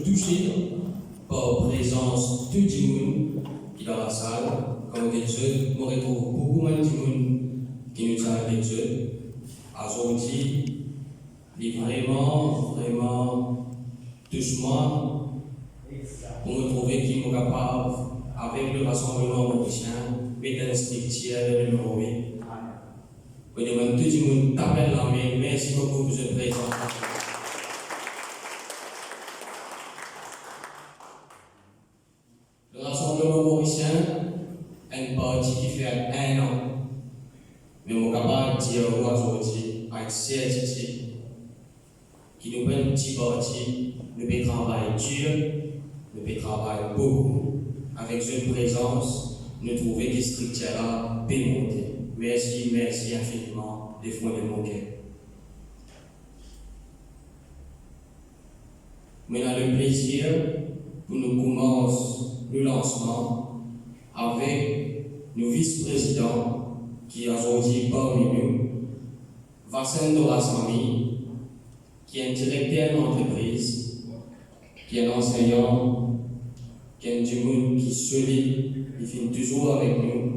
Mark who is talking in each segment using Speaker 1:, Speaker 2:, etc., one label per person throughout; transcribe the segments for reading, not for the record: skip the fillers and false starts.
Speaker 1: touché par la présence de Dimoun qui est dans la salle. Comme quelque chose, on retrouve beaucoup de Dimoun qui nous a avec eux. Aujourd'hui, il est vraiment doucement pour nous trouver qui est capable, avec le rassemblement mauricien, mettre un structure numéro 8. Pour demander tout le monde t'appelle la main. Merci beaucoup pour ce présent. Le rassemblement mauricien est une partie qui fait 1 an. Mais on est capable de dire aujourd'hui, avec certitude, qui nous prend une petite partie, nous pouvons travailler dur, nous pouvons travailler beaucoup. Avec cette présence, nous trouvons que cette structure-là peut monter. Merci infiniment des fonds de mon cœur. Maintenant, le plaisir pour nous commencer le lancement avec nos vice-présidents qui sont aujourd'hui parmi nous. Vassan Dorasami, qui est un directeur d'entreprise, qui est un enseignant, qui est un monde qui est solide, il finit toujours avec nous.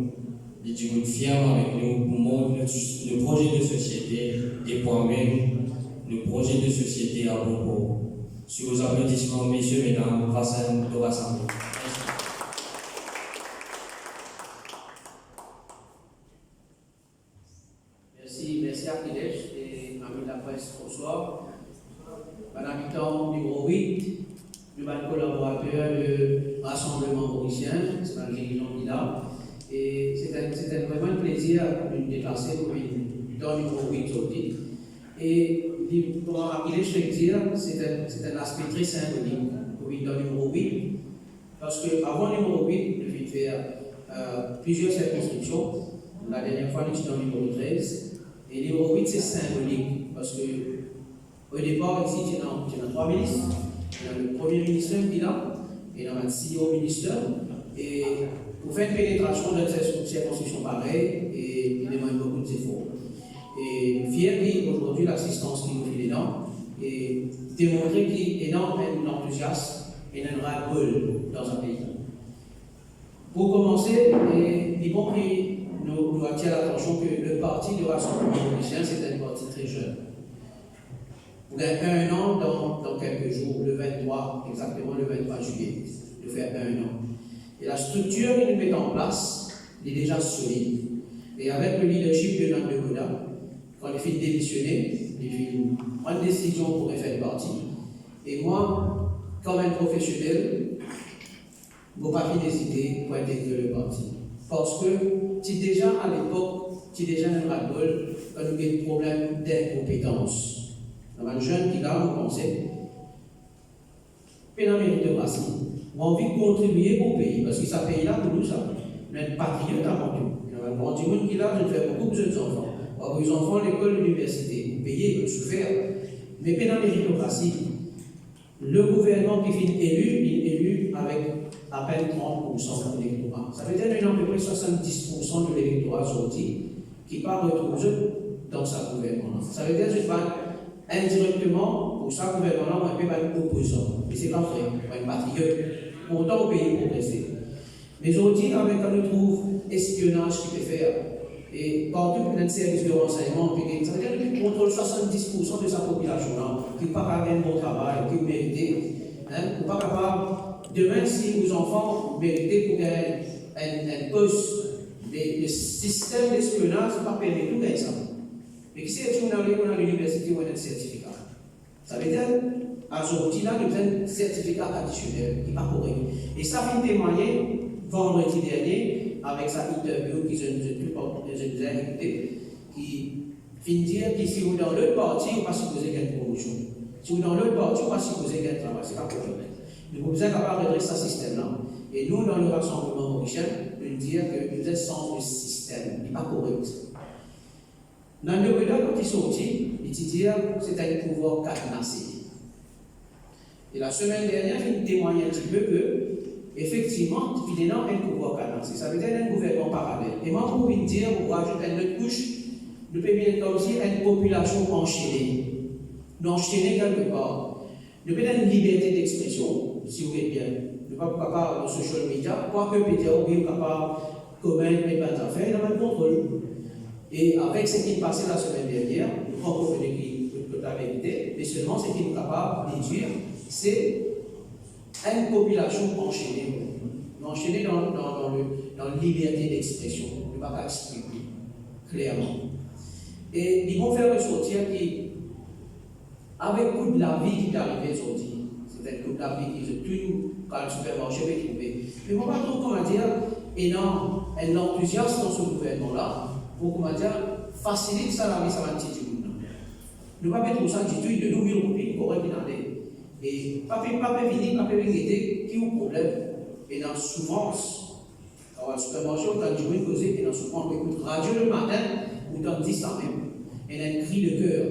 Speaker 1: Il est fier avec nous pour montrer le projet de société et pour même le projet de société à propos. Sur vos applaudissements, messieurs, mesdames, Vassan Dorasami.
Speaker 2: Merci Aquiles et amis de la presse, bonsoir. Bon habitant numéro 8, le bon collaborateur du Rassemblement mauricien, c'est la guérison qui là. Et c'était vraiment un plaisir de me déplacer pour le numéro 8 aujourd'hui. Et pour Aquiles, je vais dire, c'est un aspect très symbolique pour le numéro 8. Parce qu'avant le numéro 8, je vais faire plusieurs circonscriptions. La dernière fois, nous étions dans le numéro 13. Et le numéro 8, c'est symbolique, parce qu'au départ, ici, il y a 3 ministres. Il y a le premier ministre qui est là, et il y a le CEO ministre. Et pour faire une pénétration dans cette circonscription pareille, et il demande beaucoup d'efforts. Et fier aujourd'hui l'assistance qui nous fait dedans, et démontrer qu'il y a énormément d'enthousiasme et un ras-le-bol dans un pays. Pour commencer, il faut que nous attirer l'attention que le parti du Rassemblement mauricien, c'est un parti très jeune. Vous avez 1 an dans quelques jours, le 23, exactement le 23 juillet, de faire 1 an. Et la structure qu'il met en place est déjà solide. Et avec le leadership de Nande Goda, quand il fait démissionner, il fait prendre une décision pour faire partie. Et moi, comme un professionnel, je n'ai pas décidé pour intégrer le parti. Parce que si déjà à l'époque, si déjà un ras-le-bol, quand nous avons des problèmes d'incompétence. Dans un jeune qui là, vous pensez, pénal méritocratie, on a envie de contribuer au pays, parce que ce pays-là, pour nous, ça, on est patriote avant tout. Il y a un grand monde qui là, je fais beaucoup de jeunes enfants. Alors, les enfants, l'école, l'université, vous payez, vous souffrez. Mais pénal méritocratie, le gouvernement qui est élu, il est élu avec à peine 30% de l'électorat. Ça veut dire qu'il y a à peu près 70% de l'électorat sorti qui part retrouver dans sa gouvernement. Ça veut dire que indirectement, pour sa gouvernement, on peut pas être opposant. Mais ce n'est pas vrai, on est patriote. Pourtant, au pays progresser. Mais aujourd'hui, avec quand on trouve espionnage qui peut faire, et partout pour un service de renseignement, ça veut dire qu'il contrôle 70% de sa population, qui n'est pas capable de un bon travail, qui mérite. Hein, pas capable, demain, si vos enfants méritent pour un poste, le système d'espionnage ne pas permettre tout ça. Mais si on arrive à l'université, on a un certificat. Ça veut dire, à aujourd'hui, là, nous avons un certificat additionnel qui n'est pas correct. Et ça fait témoigner vendredi dernier avec sa interview qui nous a écouté, qui finit dire que si vous êtes dans l'autre parti, vous ne pouvez pas supposer qu'il y a une promotion. Si vous êtes dans l'autre parti, vous ne pouvez pas supposer qu'il y a un travail. Ce n'est pas correct. Nous sommes capables de redresser ce système-là. Et nous, dans le Rassemblement mauricien, nous disons que nous êtes sans le système. Il n'est pas correct. Dans le Goda, quand il est sorti, il dit que c'était un pouvoir cadenassé. Et la semaine dernière, il témoignait un petit peu que, effectivement, il y a un pouvoir cadenassé. Ça veut dire un gouvernement parallèle. Et moi, pour vous dire, pour rajouter une autre couche, nous pouvons bien aussi une population enchaînée. Nous enchaînée quelque part. Nous avons une liberté d'expression, si vous voulez bien. Nous ne sommes pas capables de social media, quoique peut-être nous sommes capables de commettre des bonnes affaires, nous avons le contrôle. Et avec ce qui est passé la semaine dernière, nous ne pouvons pas dire la vérité, mais seulement ce qui est capable de dire, c'est une population enchaînée. Enchaînée dans la liberté d'expression. Je ne vais pas expliquer clairement. Et ils vont faire ressortir avec toute la vie qui est arrivée aujourd'hui, c'est-à-dire toute la vie qui est tout quand le supermarché est trouvé. Mais moi, pas trop, comment dire, un enthousiasme dans ce gouvernement-là, pour, comment dire, facilite ça la vie, ça va être du monde. Nous ne pouvons pas mettre au centre de nous, nous, correct, et pas venir qui est le problème, et dans la souffrance. Quand le supermarché, quand du monde causé, et dans la souffrance, on écoute radio le matin, ou dans 10 ans même, et a un cri de cœur.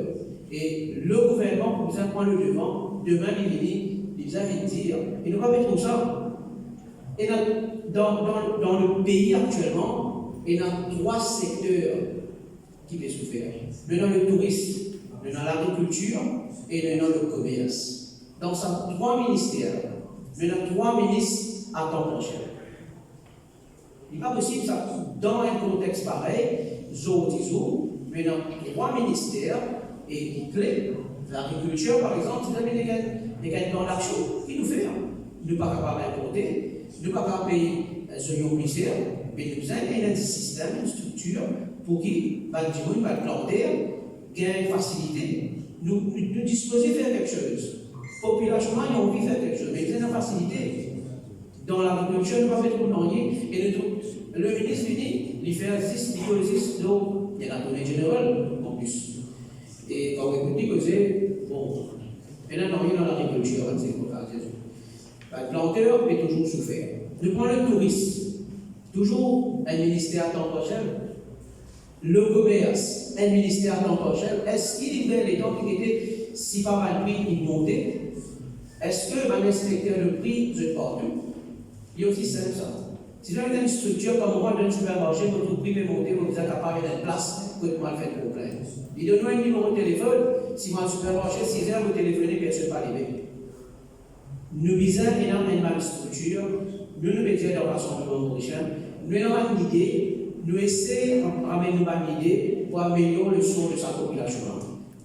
Speaker 2: Et le gouvernement, pour ça, prend le devant, demain, il vient dire, et ne pas mettre comme ça. Et dans le pays actuellement, il y a 3 secteurs qui peuvent souffrir. Il y a le tourisme, il y a l'agriculture et il y a le commerce. Donc, ça 3 ministères. Il y a 3 ministres à temps prochain. Il n'est pas possible, ça, dans un contexte pareil, mais il y a 3 ministères et clés. L'agriculture, par exemple, c'est des plans d'action qui nous fait. Nous ne sommes pas capables d'importer, nous ne sommes pas capables de payer ce ministère, mais nous avons un système, une structure pour qui va planter, gagner facilité. Nous disposer de faire quelque chose. Populationnement, ils ont envie de faire quelque chose, mais ils ont une facilité. Dans l'agriculture, nous ne pouvons pas faire rien. Et le ministre dit, il fait 6 d'eau, il y a la donnée générale en plus. Et quand vous écoutez, vous dites, bon, il y a rien dans l'agriculture, c'est pour ça. Le planteur peut toujours souffrir. Nous prenons le tourisme, toujours un ministère à temps prochain. Le commerce, un ministère à temps prochain. Est-ce qu'il y a les temps qui étaient si pas mal pris, ils montaient? Est-ce que va inspecter le prix de partout? Il y a aussi simple ça. Si vous avez une structure comme moi dans un supermarché, votre prix est monté, vous êtes capable de place pour mal faire le problème. Il donne un numéro de téléphone, si moi, le supermarché, 6 heures, vous téléphonez, personne ne va pas arriver. Nous visons énormément une même structure, nous mettons dans l'Assemblée mauricien, nous avons une idée, nous essayons d'amener une idée pour améliorer le son de sa population.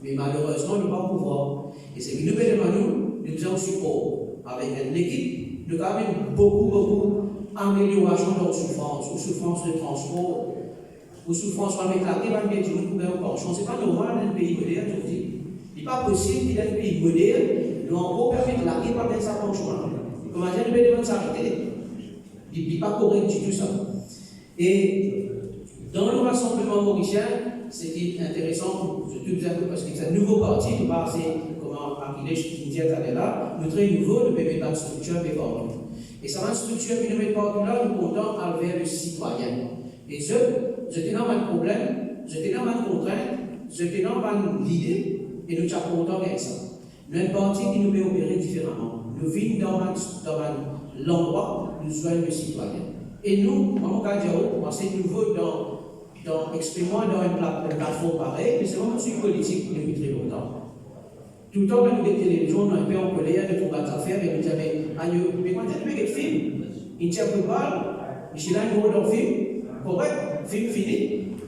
Speaker 2: Mais malheureusement, nous ne pouvons pas pouvoir. Et c'est que nous demandons, nous avons support avec une équipe, nous avons beaucoup d'améliorations dans la souffrance, ou souffrance de transport, ou souffrance pour m'éclater, va mettre une couvert au penchant. Ce n'est pas normal dans un pays moderne, je dis. Il n'est pas possible qu'il y ait un pays moderne, nous en gros, permet de laquer par sa penchant. Comment dire, nous devons s'arrêter. Il n'est pas correct du tout ça. Et dans le rassemblement mauricien, ce qui est intéressant, je te dis un peu parce que c'est un nouveau parti, nous passons, comment Achille qui disait là, nous très nouveau, nous pouvons mettre une structure mais partout. Et ça va une structure qui nous met partout là, nous comptons vers le citoyen. Et j'étais dans un problème, j'étais dans une contrainte, j'étais dans une idée, et nous sommes contents avec ça. Nous avons une partie qui nous met opérer différemment. Nous vivons dans l'endroit où nous soyons le citoyen. Et nous, en mon cas, c'est nouveau exprimant dans une plateforme pareille, mais c'est vraiment une politique depuis très longtemps. Tout le temps, quand nous avons des télévisions, on a un peu en colère, de trouver des affaires, et nous disons, mais quand tu fais des films, il ne tient pas, Michel a un gros film, correct, film fini,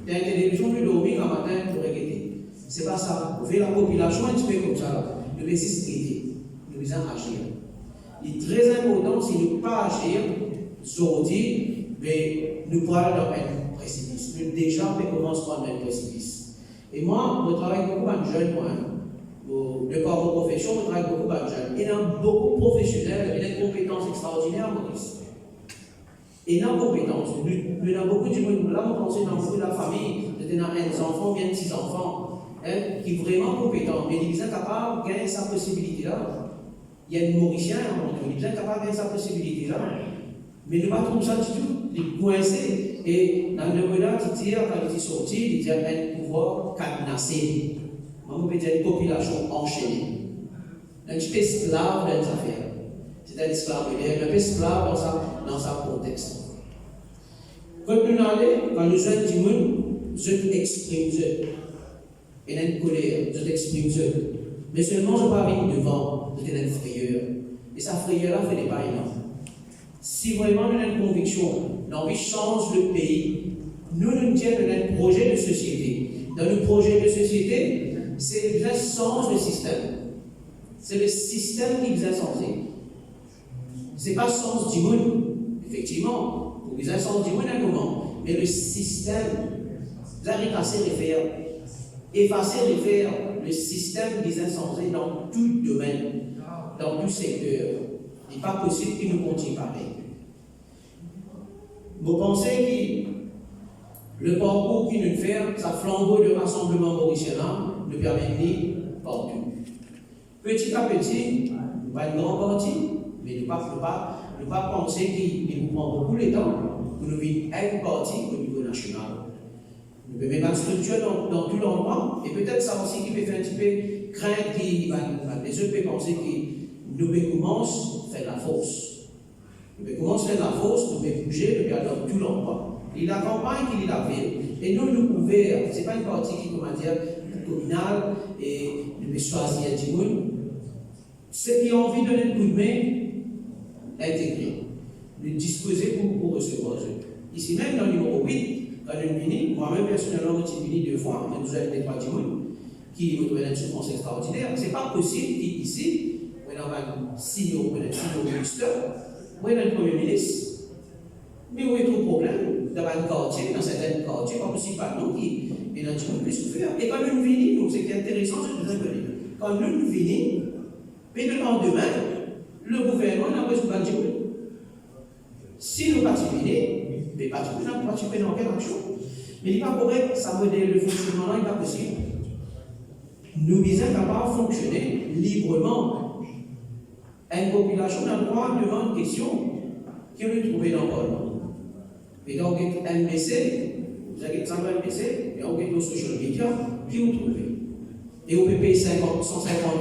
Speaker 2: tu as une télévision, tu dormir un matin pour regretter. C'est pas ça. Vous voyez la population un petit peu comme ça, nous devons s'aider, nous devons agir. Il est très important, si nous ne pas agir, aujourd'hui, mais nous pourrons dans un précipice. Nous déjà, on commence par un précipice. Et moi, je travaille beaucoup avec les jeunes, le corps de profession, je travaille beaucoup avec les jeunes. Il y a beaucoup de professionnels, il y a des compétences extraordinaires, Maurice. Et il y a des compétences. Il y a beaucoup de gens, là, on pense dans beaucoup de la famille, il y a des enfants, bien 6 enfants, qui sont vraiment compétents, mais ils sont capables de gagner sa possibilité-là. Il y a des Mauriciens, ils sont capables de gagner sa possibilité-là. Mais nous ne pas comme ça du tout. Il est coincé. Et dans le moment où il tire, quand il est sorti, il y a un pouvoir cadenassé. On peut dire une population enchaînée. Un petit esclave dans les affaires. C'est un esclave, un esclave dans sa contexte. Quand nous allons, quand nous sommes du monde, je t'exprime. Il y a une colère, je t'exprime. Mais seulement je ne vais pas venir devant. temps, nous avons une frayeur. Et sa frayeur-là fait des pas énormes. Si vraiment nous avons une conviction, l'envie change le pays, nous nous disons que nous avons un projet de société. Dans le projet de société, c'est le sens le système. C'est le système qui vous a changé. Ce n'est pas le sens du monde. Effectivement, vous avez le sens du monde à un moment. Mais le système, vous avez effacer les faire, le système des incendies dans tout domaine, dans tout secteur. Il n'est pas possible qu'il nous continue pareil. Vous pensez que le parcours qu'il nous fait, ça flambeau de rassemblement mauricien, nous permet de venir partout. Petit à petit, nous pas une grande partie, mais nous ne pas penser qu'il nous prend beaucoup de temps pour nous vivre une partie au niveau national. Nous pouvons mettre une structure dans tout l'endroit, et peut-être ça aussi qui peut faire un petit peu craindre les autres peuvent penser que nous commençons à faire la force. Nous commençons à faire la force, nous pouvons bouger, nous pouvons aller dans tout l'endroit. Il y a la campagne qui est la ville, et nous pouvons ouvrir. Ce n'est pas une partie qui, comment dire, communale, et nous pouvons choisir du monde. Ceux qui ont envie de donner un coup de main, intégrer, nous disposer pour recevoir eux. Ici même dans le numéro 8, quand nous venons, moi-même personnellement, je suis venu 2 fois, mais nous avons des 3 personnes qui nous donnent une souffrance extraordinaire. Ce n'est pas possible qu'ici, on a un signaux ministre, on a un premier ministre, mais où est le problème dans un quartier, dans certains quartiers, pas possible pas nous qui est un petit peu plus souffert. Et quand nous venons, c'est intéressant, c'est de dire, quand nous venons, mais le lendemain, le gouvernement n'a pas besoin de dire. Si nous participons, mais participons dans quelle action? Mais il n'est pas correct, ça modèle le fonctionnement n'est pas possible. Nous sommes capables de fonctionner librement. Une population a le droit de demander une question qui nous trouve dans le monde. Et donc, MBC, vous avez 150 MBC, et on a nos social media qui vous trouvez. Et on peut payer 150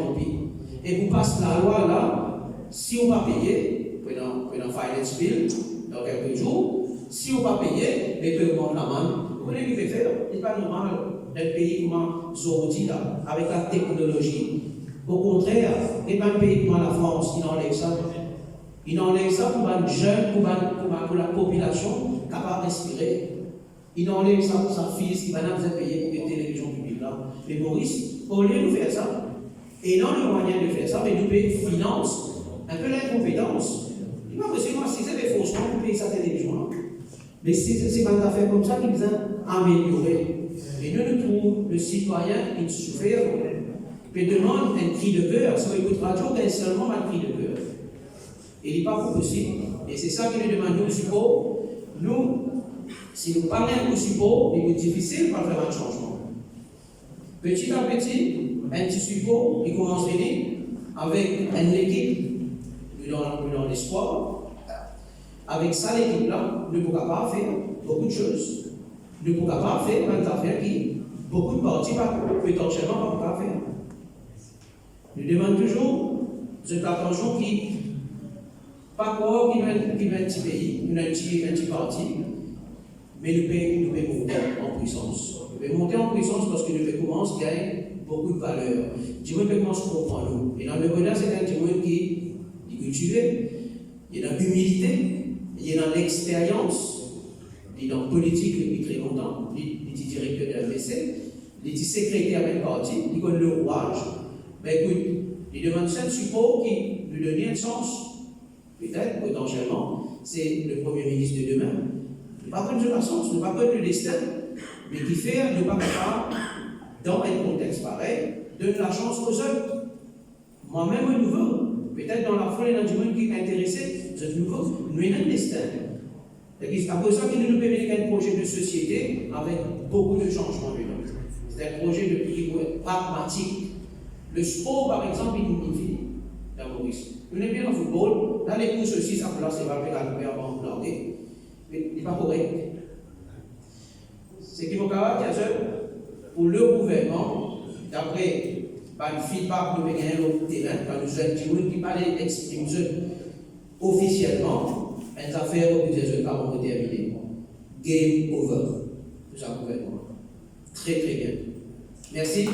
Speaker 2: roupies. Et vous passez la loi là, si on ne va pas payer, vous pouvez dans finance bill dans quelques jours, si on ne va pas payer, les paiements de la main, vous connaissez ce qu'il faut faire. Ce n'est pas normal d'un pays comme Zoroti là, avec la technologie. Au contraire, il n'est pas un pays comme la France qui enlève ça. Il enlève ça pour les jeunes, pour la population capable de respirer. Il enlève ça pour sa fille qui va nous payer pour les télévisions publiques là. Mais Maurice, au lieu de faire ça, et non le moyen de faire ça, mais nous payons finance, un peu l'incompétence. Il n'est pas possible, moi, si c'est des fausses, on paye sa télévision là. Mais c'est pas une affaire comme ça qui nous a amélioré. Et nous trouvons le citoyen qui souffre, mais demande un cri de cœur. Si on écoute radio, il y a seulement un cri de cœur. Et il n'est pas possible. Et c'est ça que nous demandons au support. Nous, si nous parlons au support, il est difficile de faire un changement. Petit à petit, un petit support, il commence à venir avec une équipe, nous dans l'espoir. Avec ça, l'équipe-là, nous ne pouvons pas faire beaucoup de choses. Nous ne pouvons pas faire des affaires qui, beaucoup de parties, potentiellement, ne peuvent pas faire. Nous demandons toujours, cette attention qui, pas croire qu'il y a un petit pays, il y a un petit parti, mais nous pouvons monter en puissance. Nous pouvons monter en puissance parce que nous pouvons commencer à gagner beaucoup de valeur. Dieu peut commencer à comprendre nous. Et dans le bonheur, c'est un Dieu qui est cultivé, il y a dans l'humilité, il y a dans l'expérience, il est dans la politique depuis très longtemps, il est directeur de l'MBC, il est secrétaire d'un parti, il connaît le rouage. Mais écoute, il demande un support qui lui donne une chance, peut-être, potentiellement, c'est le Premier ministre de demain. Il ne pas connaître la chance, il ne pas connaître le destin, mais qui fait ne pas capable, dans un contexte pareil, donner la chance aux autres. Moi-même, au nouveau, peut-être dans la foule, il y a du monde qui est intéressé, vous êtes nouveau, nous avons un destin. C'est pour ça que nous pouvons faire un projet de société avec beaucoup de changements. C'est un projet de pragmatique. Le sport, par exemple, il finit dans Maurice. Nous sommes bien en football, dans les courses aussi, ça peut là, c'est pas le cas avant de larguer. Mais il n'est pas correct. C'est qu'il faut caractériser pour le gouvernement, d'après le feedback que nous avons gagné au terrain, quand nous avons dit qui parlait exprimer officiellement, les affaires que nous avons terminées. Game over. Tout ça, gouvernement. Très très bien. Merci.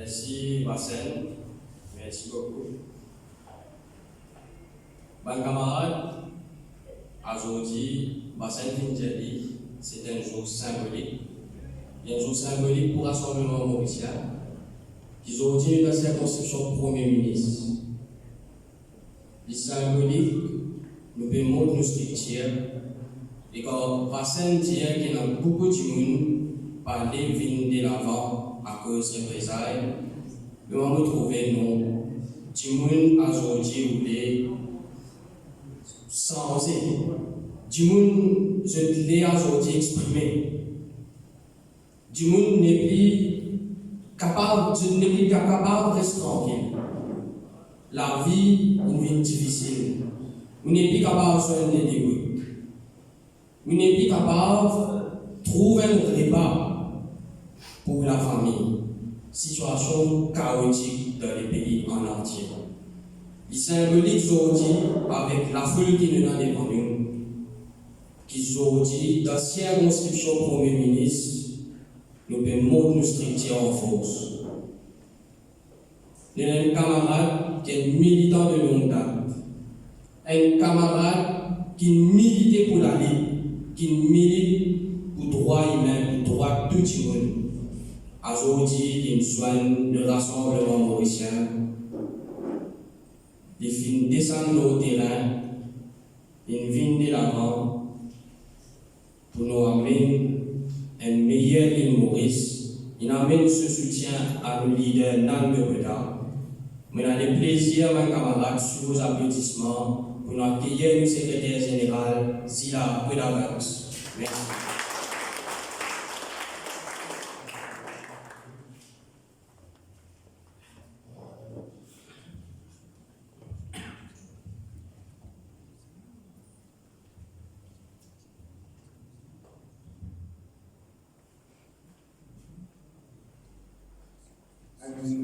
Speaker 1: Merci, Bassène. Merci beaucoup. Mes camarades, aujourd'hui, Bassène Findjali, c'est un jour symbolique. Un jour symbolique pour Rassemblement mauricien, qui aujourd'hui dans la circonscription Premier ministre. Les symboliques, nous pouvons nous structurer. Et quand Bassène dit qu'il y a beaucoup de monde parler de l'avant à cause de représailles, nous allons trouver nous, du monde aujourd'hui sans du monde je l'ai aujourd'hui exprimé. Du monde n'est plus capable de rester tranquille. La vie est une vie difficile. Vous n'êtes plus capable de soigner les débrouilles. Vous n'êtes plus capable de trouver un repas pour la famille. Situation chaotique dans les pays en entier. Il symbolique aujourd'hui avec la foule qui nous a devant nous, qui aujourd'hui, dans la circonscription Premier ministre, nous pouvons nous structurer en force. Il y a un camarade qui est militant de longue date, un camarade qui milite pour la Ligue, qui milite pour le droit humain, pour le droit de tout le monde. Aujourd'hui, il soigne le Rassemblement mauricien. Il vient descendre au terrain, il vient de l'avant pour nous amener un meilleur île Maurice. Il amène ce soutien à nos leaders Nan de Beda. Mais on a le plaisir, mes camarades, sur vos applaudissements pour nous accueillir le secrétaire général Zila Pedavax. Merci.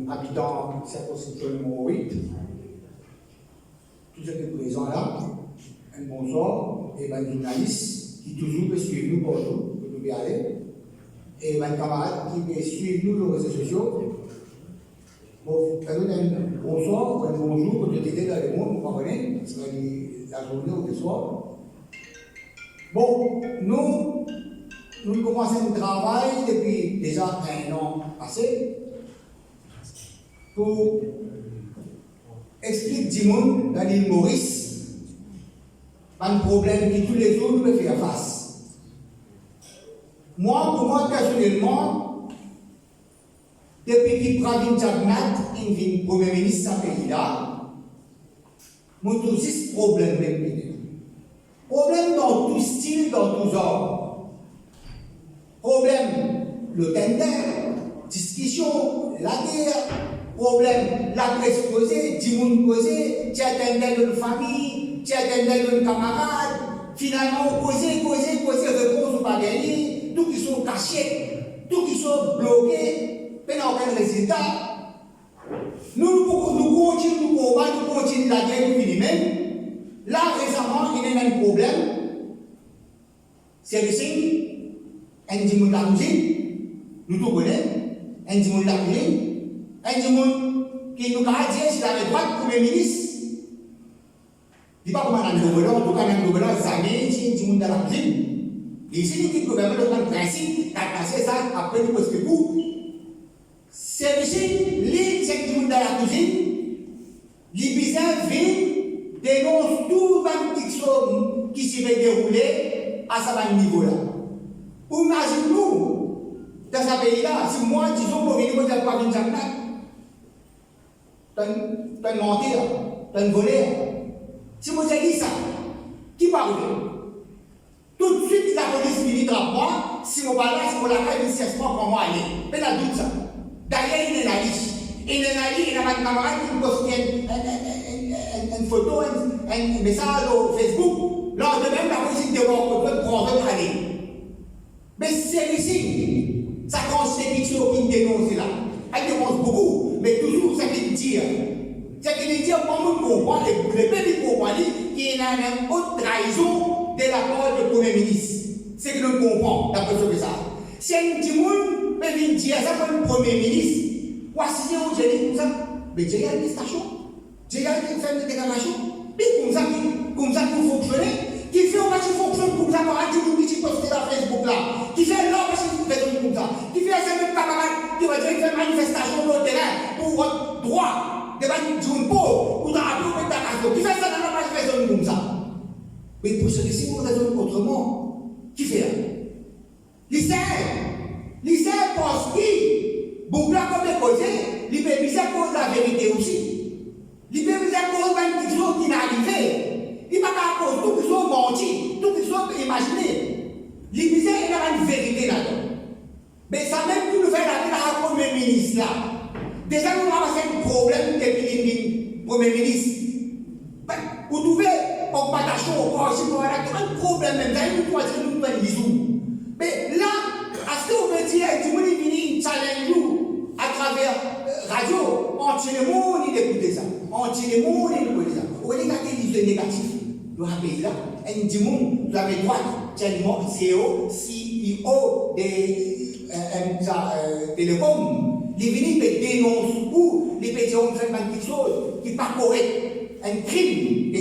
Speaker 3: Habitant circonscription numéro 8, tous ceux qui sont présents là, un bonsoir, et un journaliste qui toujours peut suivre nous partout, que nous pouvons aller, et un camarade qui peut suivre nous sur les réseaux sociaux. Bon, un bonsoir ou un bonjour, quand tu étais dans le monde, vous comprenez, c'est la journée ou le soir. Bon, nous commençons le travail depuis déjà un an passé, pour expliquer du monde dans l'île Maurice un problème qui tous les jours nous fait face. Pour moi personnellement, depuis que Pravin Jagnat est Premier ministre de ce pays-là, nous avons 6 problèmes. Problème dans tout style, dans tout genre. Problème, le tender, discussion, la guerre. Problème, la presse posée, du monde posé, tu attendais une famille, tu attendais une camarade, finalement, causer, réponse ou pas gagner, tout qui sont cachés, tout qui sont bloqués, mais n'a aucun résultat. Nous continuons la guerre nous-mêmes. Là, récemment, il y a un problème. C'est le signe, un dimanche la cuisine, nous tout connaissons, un dimanche la cuisine. Un monde qui nous a dit si la droite Premier ministre, il ne dit pas comment on a le gouvernement, en tout cas, le gouvernement, ça vient, si un monde dans la cuisine. Et ici, il dit que le gouvernement a un principe, il a passé ça après le poste de coup. C'est ici, les 5 monde dans la cuisine, les bizarres viennent, dénoncent tout le monde qui s'y fait dérouler à ce niveau-là. Imaginez-nous, dans ce pays-là, si moi, disons, pour venir de Pravin Jagnat, tu as un menteur, tu as un voleur. Si vous avez dit ça, qui parle? Tout de suite, la police finit à moi. Si vous parlez, si vous l'avez, il ne cesse pas pour moi aller. Mais la doute ça. D'ailleurs, il est là. Il est là, il a un camarade qui poste une photo, un message au Facebook. Lors de même, la police dit pour prendre aller. Mais c'est ici. Sa constitution qui dénonce là. Elle dénonce beaucoup, mais toujours ce qu'il dit. Ce qu'il dit, comment nous comprenons, les pays comprennent qu'il y a une haute trahison de la part du Premier ministre. C'est que nous comprenons, d'après ce que ça. Si un petit monde peut dire ça comme Premier ministre, Voici où j'ai dit comme ça. Mais j'ai regardé les stations. J'ai regardé les fermes de déclaration. Mais comme ça pour fonctionner. Qui fait un match qui fonctionne comme ça, camarade, qui poste dans Facebook là. Qui fait l'homme qui fait comme ça. Qui fait un même camarade qui va dire qu'il fait une manifestation sur le terrain pour votre droit. De battre d'une peau ou d'un appel ou d'un casse. Qui fait ça dans la manifestation comme ça. Mais pour ce que si vous raisonnez autrement, qui fait? Lycée pense qu'il, bon, là, comme les causés, il peut miser à cause de la vérité aussi. Il peut miser à cause d'une chose qui n'est arrivée. Il ne peut pas à cause de tout qui soit menti, tout qui soit imaginé. Il peut miser à une vérité là-dedans. Mais ça même plus nous fait la vie à la Premier ministre là. Déjà, nous avons un problème depuis le Premier ministre. Vous trouvez augmentation au corps, si vous avez un problème, même d'ailleurs, nous pouvons dire nous mais là, est-ce que vous pouvez dire que vous venez challenge nous à travers radio, anti-les-mots, ni d'écouter ça. Anti-les-mots, ni d'écouter ça. Vous regardez les négatifs de ce pays-là, et nous disons, vous avez droit, tellement CEO, CEO des télécoms, les venus dénoncent ou les pétitions font quelque chose qui n'est pas correct, un crime.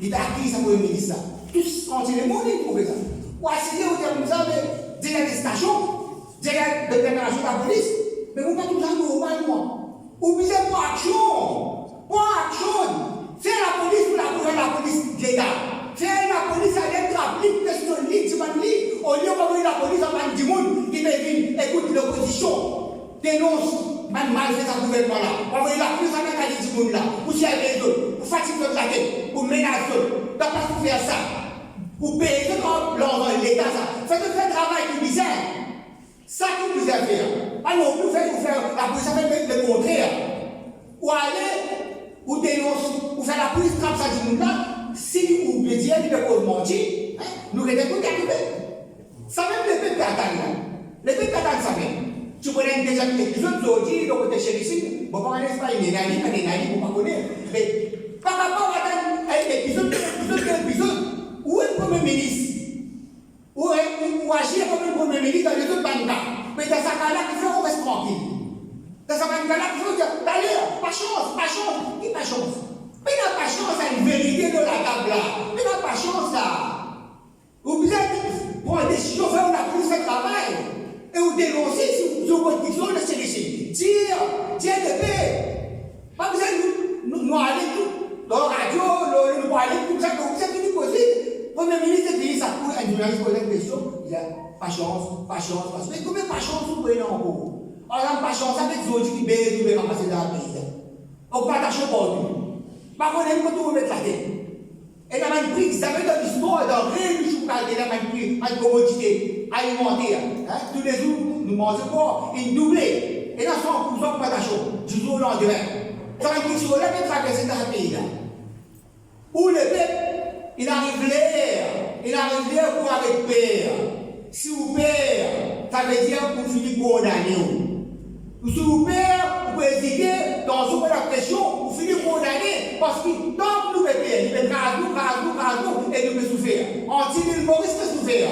Speaker 3: Il est acquis, ça pour le ministre. Tous anti-les-mots, ils trouvent ça. Ou assigner au terme, vous avez déjà des stations, déjà des déclarations de la police, mais vous ne pouvez pas tout ça normalement. Vous visez pour action. Faire la police pour la police légale. Faire la police à l'être applique, question libre, tu vas lire. Au lieu de la police en bas du monde, qui me écoute l'opposition, dénonce, mal fait ça gouvernement-là. On va la police à l'être du monde là. Vous y avez les autres, vous fatiguez la tête, vous menacez l'autre. T'as pas pu faire ça. Vous payez comme l'État, ça. Faites un travail de misère. Ça qui vous a fait. Alors, vous faites la police, ça fait le contraire. Ou aller, ou dénoncer, ou faire la police, trappe ça du monde là. Si vous voulez dire, il peut mentir, nous regardons tout calculer. Ça même les peuples attendent. Les peuples attendent ça même. Tu connais déjà l'épisode d'aujourd'hui, donc tu es chez ici. Bon, pas n'est-ce pas, il est nani, vous ne connaissez pas. Mais par rapport à l'épisode, où est le Premier ministre? Où agir comme le Premier ministre dans les autres banques? Mais dans sa cas-là, il faut qu'on reste tranquille. Dans sa cas-là, il faut dire, d'ailleurs, pas chance. Qui pas chance? Mais il n'a pas chance à une vérité de la table là. Mais il n'a pas chance là. Vous êtes pour des décision, faire la police fait travail. Et vous dénoncez si vous avez une question de celui-ci. Dire de paix. Pas besoin de nous aller tout. Dans la radio, nous aller tout ça, vous êtes venu poser. Premier ministre dit ça pour un journaliste poser une question. Il a pas chance. Mais combien pas chance vous voyez encore? On n'a pas chance avec les autres qui baissent, qui vont passer dans la pays. On pas d'acheter pour nous. Par contre, il faut tout remettre la tête. Et dans une prise, ça veut dire l'histoire dans le réel du choucal, et dans une prise, une commodité alimentaire. Tous les jours, nous mangeons quoi? Une doublée. Et dans son cousin, pas d'achat. Du jour au lendemain. Ça va dire sur là, traverser dans ce pays-là. Où le peuple, il arrive l'air pour avec père. Si vous père, ça veut dire que vous finissez condamné. Si vous père, vous pouvez hésiter dans une pression, vous finissez condamné parce que tant que nous payons, nous casse-nous, et nous pouvons souffrir. Anti-l'île Maurice peut souffrir.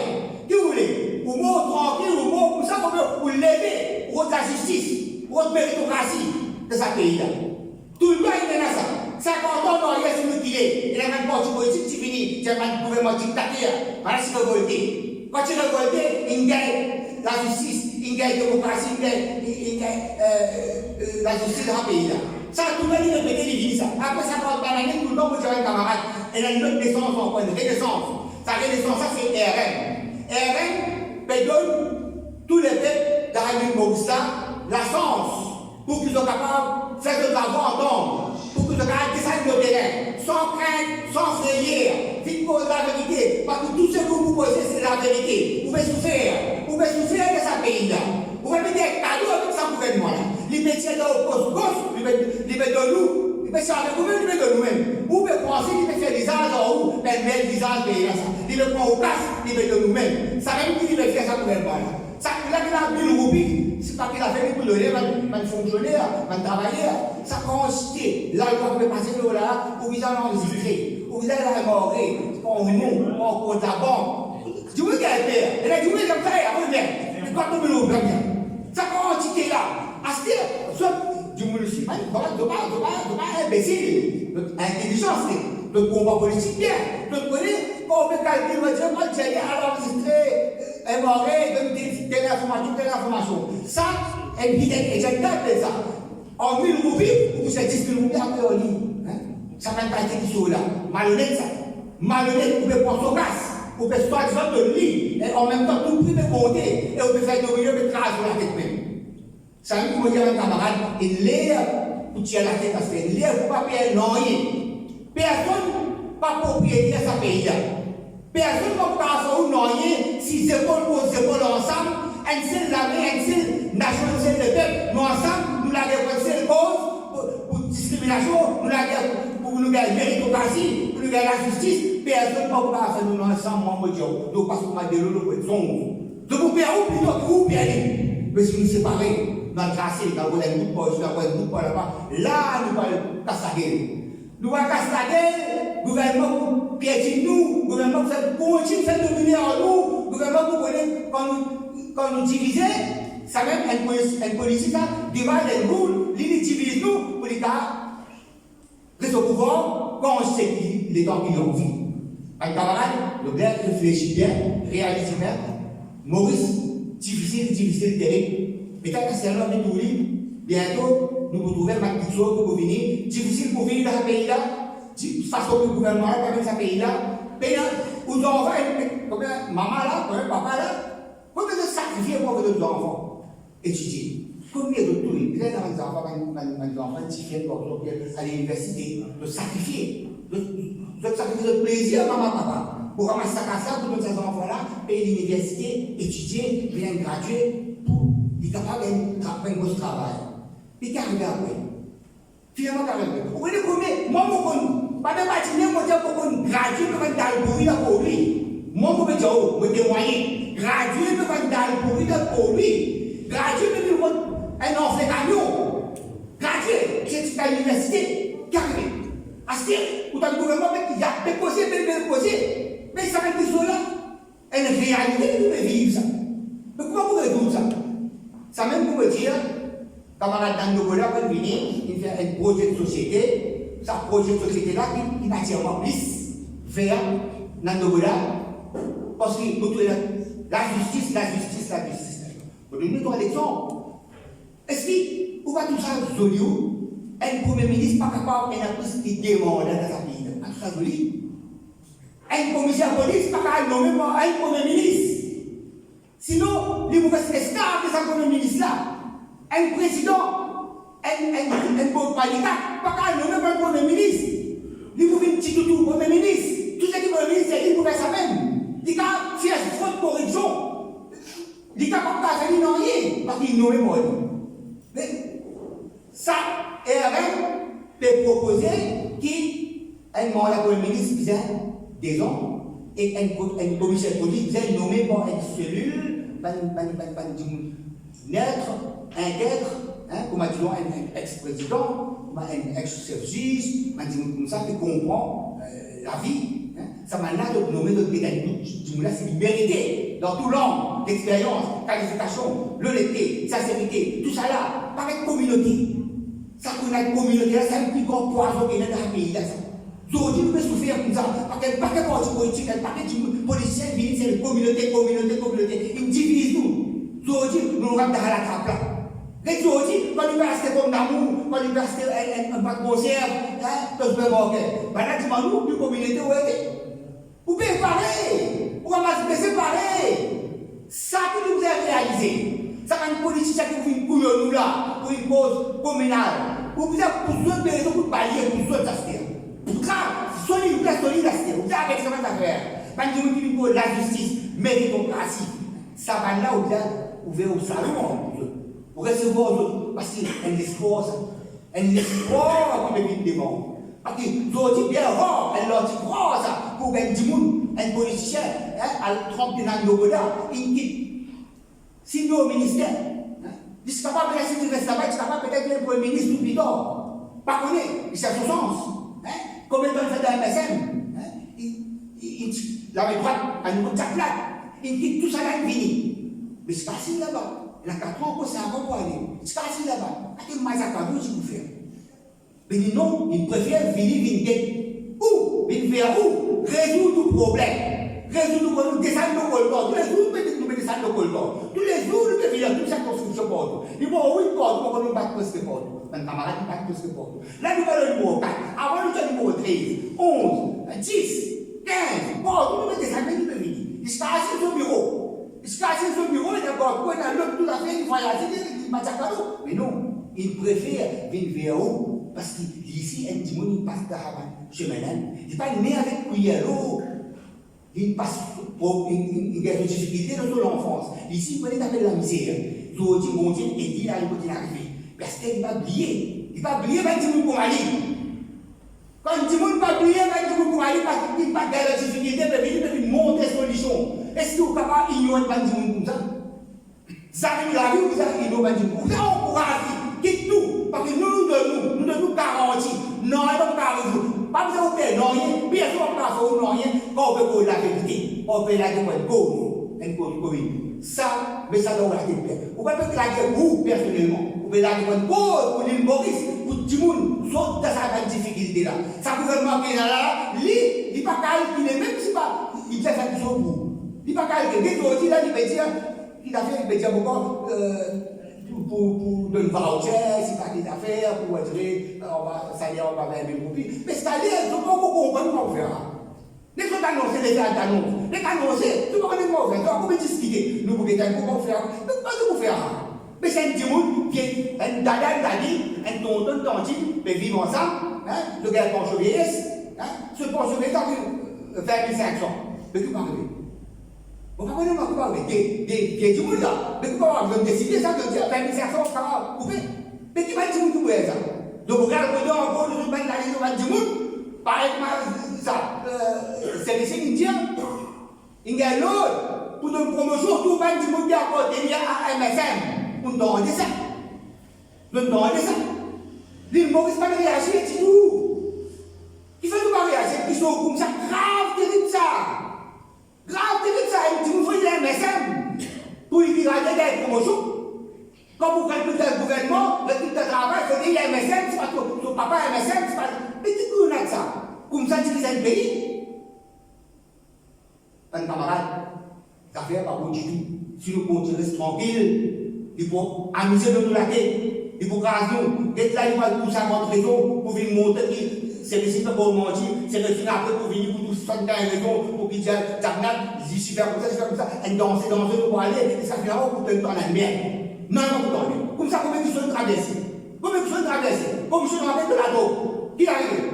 Speaker 3: Qui vous voulez? Vous mourrez tranquille, vous mourrez comme ça, vous l'aider pour la justice, pour la méritocratie de ce pays-là. Tout le monde est dans ça. 50 ans, non, il y a celui qui est. Il a même parti politique qui finit. Il y a un gouvernement dictateur. Voilà ce qu'il veut révolter. Quand il révolte, il gagne la justice, il gagne la démocratie, il gagne la justice dans le pays-là. Ça, tout le monde est répété, il dit ça. Après ça, quand on a tout le monde, vous avez un camarade. Et là, notre naissance, on prend une renaissance. Sa renaissance, ça, c'est RM. RM, donne tous les peuples dans la Maurice la chance pour qu'ils soient capables de faire de la voix entendre. Pour que ce gars descende le terrain, sans crainte, sans frayeur, vite pour la vérité, parce que tout ce que vous posez, c'est la vérité. Vous pouvez souffrir de ce pays-là. Vous pouvez mettre des cadeaux avec ce gouvernement-là. Les métiers de l'opposition, les mettre de nous, les mettre avec vous-même, les mettre de nous-mêmes. Vous pouvez penser qu'ils peuvent faire des âges en haut, mais mettre des âges pays-là. Les mettre au casse, les mettre de nous-mêmes. Ça même qui veut faire ce gouvernement-là. Ça, là, il a mis le roubi, c'est pas qu'il a fait pour donner, un fonctionnaire, un travailleur. Ça consiste, là, il va passer là, où ils ont enregistré, où ils ont moré, pour nous, pour compte la banque. Tu veux qu'il y ait peur, et là, tu veux comme ça, il y a rien. Mais quand on me l'ouvre, ça consiste là. À ce imbécile, intelligence, le combat politique bien, le connaît, on peut calculer, on va dire, alors enregistré, émoré, donne telle information. Ça, elle dit exactement ça. En 1000 roupies, ou c'est 10 000 roupies après on dit. Ça m'a pas été qui là. Malhonnête ça. Malhonnête, vous pouvez prendre son casse. Vous pouvez soi-disant de lit. Et en même temps, tout prix de monter. Et vous pouvez faire dominer le trace sur la tête même. Ça veut dire que un camarade, il l'air pour tirer la tête à ce qu'il l'air pour pas payer rien. Personne pas propriétaire de sa pays. Personne ne peut pas faire rien si c'est épaules pour épaules ensemble. Un seul l'armée, un seul nation, un seul le peuple. Nous ensemble, nous l'avons pour une seule cause, pour discrimination, nous l'avons pour nous gagner méritocratie, pour nous gagner la justice. Personne ne peut pas faire nous ensemble, moi, je dis, donc parce qu'on m'a dit l'eau, nous sommes. Donc vous perdez ou plutôt que vous perdez. Mais si nous séparons, dans le tracé, dans le bout de poche, dans le bout de poche là-bas, là, nous allons casser. Nous allons casser, gouvernement piétine nous, gouvernement continue de faire dominer en nous, gouvernement vous connaissez quand nous divisons, ça même une politique divide et rule, il divise nous pour les gars, reste au pouvoir, quand on sait les temps qu'ils ont vu. Un camarade, le gars réfléchit bien, réalise bien, Maurice, difficile, terrible. Peut-être que c'est l'homme de tout bientôt, nous retrouvons ma petite chose pour venir. Difficile pour vivre dans ce pays-là, face au gouvernement, dans ce pays-là. Pays où nos enfants, comme maman là, comme papa là, combien de sacrifiés pour que nos enfants étudient? Combien de tout? Il y a des enfants qui viennent à l'université, de sacrifier, de sacrifier le plaisir, maman, papa, pour ramasser sa casse pour ces enfants-là, payer l'université, étudier, bien graduer, pour être capable de faire un gros travail. Puis qu'est-ce qu'il y a après? Finalement, qu'est-ce qu'il y a après? Vous voyez combien? Moi, je pas de bâtiment, moi, je peux graduer, je peux faire pour lui, pour lui. Moi, je peux dire, je peux témoigner. Graduer, je peux faire pour lui, pour lui. Graduer, je peux faire un enfant camion. Graduer, c'est à l'université. Qu'est-ce qu'il ou dans le gouvernement, il y a déposé, mais ça va être là. Et la réalité, vous pouvez vivre ça. Mais comment vous pouvez vivre ça? Ça même pour me dire, camarade Nandobola va venir, il fait un projet de société, ce projet de société-là qui attire plus vers Nandobola, parce qu'il faut la justice. Pour donner un exemple, est-ce qu'on va tout ça joli où un premier ministre pas capable de plus de demande dans sa pays? Tout ça joli. Un commissaire de police pas capable de nommer un premier ministre. Sinon, les mauvais esclaves de ce premier ministre-là, un président, un bon palicat, pas capable de nommer un premier ministre. Il faut une petite tout premier ministre. Tout ce qui est premier ministre, il faut faire ça même. Il a fait une faute correction. Il a pas fait rien parce qu'il nomme moi. Mais ça est avec les proposés qui un mandat premier ministre disait des hommes. Et un commissaire politique est nommé par une cellule, neutre, intègre, comme un ex-président, un ex-chef-juge, comme ça qui comprend la vie. Ça m'a là de nommer notre pédagogie. C'est mérité dans tout l'angle, l'expérience, qualification, l'honnêteté, sincérité, tout ça là, par une communauté. Ça qu'on a une communauté là, c'est un plus grand poison qui est dans le pays là. Aujourd'hui, nous pouvons souffrir comme ça, parce qu'il n'y a pas de parti politique, il n'y a pas de politicien, c'est une communauté. Ils divisent nous. Aujourd'hui, nous avons dans la trappe là. Et aujourd'hui, quand nous restons comme d'amour, quand nous restons un pas de conserve, quand nous sommes morts, maintenant, nous, plus communauté, vous pouvez parler, vous pouvez parler. Ça que nous avons réalisé, ça va une politique qui vous couille nous là, pour une cause communale. Vous pouvez pour ceux de raisons pour pallier, pour ceux d'acheter. Solide, vous avez avec ça affaire. Quand vous dites la justice, méritocratie, ça va là où vous êtes ouvert au salon pour recevoir l'autre. Parce qu'il y a un espoir qui me vient devant. Parce que aujourd'hui, bien rare, elle leur dit ça pour gagner du monde, un politicien, à 30 ans de Nogoda, il quitte. Si nous au ministère, il est capable de rester du reste là-bas, il est capable peut-être d'être Premier ministre tout plus tard. Pas connaître, il sait son sens. Combien de temps il fait dans MSM? La droite, à nouveau de sa plaque. Il dit tout ça là, il finit. Mais c'est facile là-bas. Il a 4 ans, c'est encore pour aller. C'est facile là-bas. Qu'est-ce que vous faites? Mais non, il préfère venir où? Venir vers où? Résoudre le problème. Résoudre le problème, descendre le colton. Tous les jours, nous descendre le colton. Tous les jours, nous devons faire toute cette construction pour nous. Il faut oui pour nous, pour nous battre presque pour nous. Mes camarades, ils battent presque pour nous. Là, nous allons au numéro 4. Avant, nous sommes au numéro 13, 11, 10, 15. Bon, nous devons descendre, nous devons venir. Il se casse au bureau. Il se casse au bureau, il est d'accord. Quand il a l'autre tout à fait, il voyage, il m'a dit à l'eau. Mais non, il préfère venir vers où? Parce qu'ici, un petit monde, il passe dans le chemin. Il n'est pas né avec cuillère. Il passe pour une difficulté dans son enfance. Ici, il connaît la misère. Tout le monde est dit, là, il continue à arriver. Parce qu'il va oublier. Il va oublier, il va dire pour aller. Quand il dit qu'il va oublier, il va dire pour aller, parce qu'il va dans la difficulté, il va monter solution. Est-ce que vous êtes capable d'ignorer pas dire comme ça? Ça veut dire la vie, vous avez ignoré, vous avez encouragé. Quitte tout, parce que nous devons garantir. Non, il ne pas résoudre. Pas besoin de faire non rien, bien sûr, on ne peut pas faire non rien, quand on peut la vérité. On peut la dire une cause. Ça, mais ça doit être clair. On ne peut pas la dire vous, personnellement. On peut la dire une cause pour l'île Maurice, pour tout le monde, sauf dans sa difficulté là. Ça gouvernement qui est là, il n'est pas calculé, même si il fait ça pour vous. Il n'est pas calculé. Dès qu'il là, il peut dire, il peut dire pourquoi. Pour donner voucher, si pas des affaires, pour dire, on va salir, on va faire un profit. Mais c'est-à-dire, je ne peux pas comprendre comment faire. Les gens annoncent, les gens annoncent, les gens annoncent, tu ne peux pas comment faire, tu vas discuter. Nous, pour comment faire, nous ne pouvons pas faire. Mais c'est un petit monde qui est un dada, un tonton, tantine, mais vivent ensemble, le gars penche au vieillesse, ce penche au vieillesse, 20 500. Mais tu vas arriver. On va pas des gens là. Mais pourquoi on va décider ça de dire 2500 ça va couper? Mais qui va dire que vous pouvez ça? Donc, regarde, encore, nous allons aller dans le monde. Par exemple, ça, c'est les Sénégiens. Il y a l'autre. Pour une promotion, tout le monde qui a apporté à MSM. On donne ça. On donne ça. L'île Maurice pas réagir, c'est tout. Qui fait pas réagir? Ils sont comme ça, grave, terrible ça. Grave, c'est ça, il dit, vous faites un MSM pour y garder des promotions. Quand vous faites tout le gouvernement, le type de travail, vous dites, il y a MSM, c'est pas ton papa MSM, c'est pas. Mais qu'est-ce qu'on a de ça? Comme ça, tu es un pays. Un camarade, ça fait pas bon du tout. Si nous continuons tranquille, il faut amuser de nous la tête, il faut grâce nous. Dès que là, il va tout ça contre raison pour venir monter. C'est le signe pour mentir, c'est le signe après pour venir pour tout ça, une raison, pour qu'il dise, je suis faire comme ça, et danser pour aller, et ça fait pour te dans la lumière. Non, non, comme ça, combien de choses traversées? Combien de choses traversées? Comme je me rappelle de la dos, qui arrive?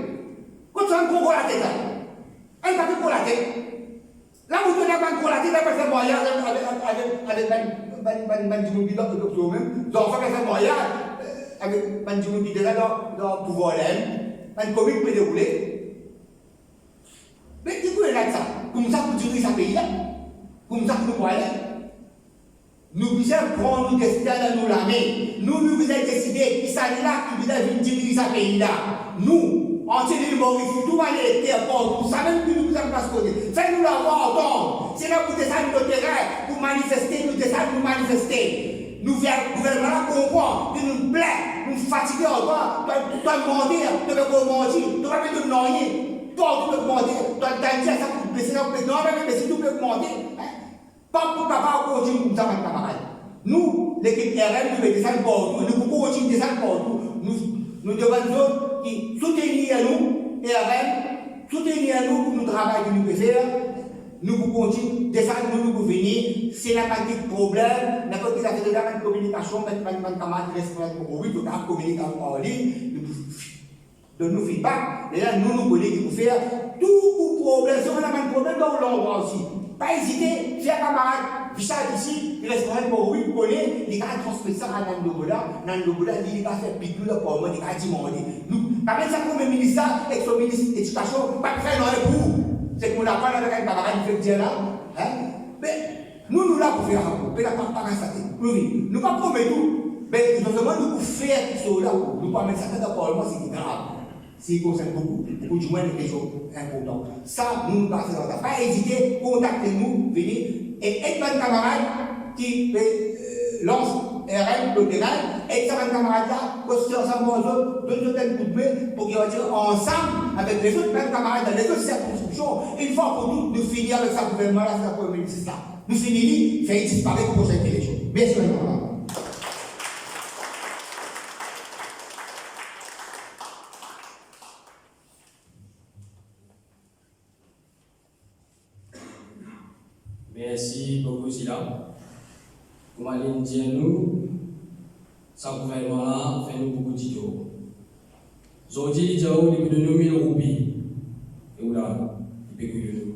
Speaker 3: Quand tu as un gros la tête, un papier pour la tête, là où tu as un gros la tête, là, tu fais moyen avec Bandimoudi dans le docteur même, donc ça fait moyen avec Bandimoudi déjà dans le pouvoir un comique peut dérouler. Mais qui peut être ça? Comme ça pour diriger ce pays-là? Comme ça pour nous croire? Nous devons prendre nos décisions dans nos mains. Nous devons décider qui s'agit là, qui devons diriger ce pays-là. Nous, en Télé Maurice, tout va aller terre pour ça même que nous devons pas se poser. Faites-nous l'avoir entendre. C'est là pour descendre le terrain, pour manifester, nous descendre pour manifester. Nous le gouvernement comprend, il nous plaît, nous fatiguer encore, tu dois mentir, tu dois mentir, tu dois mettre de rien, toi tu peux mentir, tu dois dire ça pour baisser, non, mais si tu peux mentir, pas pour papa continuer comme ça, mes camarades. Nous, l'équipe RM, nous devons descendre partout, nous pouvons continuer descendre partout. Nous devons nous qui soutenir nous, RM, soutenir nous pour nous travailler que nous pouvons faire. Nous pouvons continuer, descendre, nous pouvons venir. C'est n'a pas de problème, n'a pas de la communication, mais un camarade responsable pour oui, tout à communiquer en ligne, de nous feedback. Et là, nous connaissons pour faire tout problème. Si on a un problème dans l'endroit aussi, pas hésiter, faire camarade, Richard ici, il reste pour oui, connaît, il a transmis ça à Nandobola, il a fait piquer pour moi, il a demandé. Nous, quand même, ça pour le ministre, avec son ministre de l'Éducation, pas faire non pour. C'est qu'on n'a pas avec un camarade qui fait dire là. Mais nous là pour faire un peu, mais la part pas ça. Nous pas promettre tout, mais nous demandons nous faire cela, nous pas mettre ça dans le Parlement, c'est grave. C'est concerne beaucoup du moins des choses importantes. Ça, nous ne pas faire. Pas hésiter, contactez-nous, venez et être un camarade qui lance RM, le terrain, et ça va camarades là, poster ensemble aux autres, donner un coup de main pour qu'ils retirent ensemble avec les autres, même camarades dans les autres circonscriptions, une fois pour toutes, nous finir avec ce gouvernement-là, ce premier ministre-là. Nous finissons, faire disparaître pour cette élection. Merci, madame.
Speaker 1: Merci beaucoup, Sila. Comme allez dire nous, ce gouvernement-là fait nous beaucoup de choses. Aujourd'hui, il y a depuis 2000 roupies. Et où là, il peut couper nous.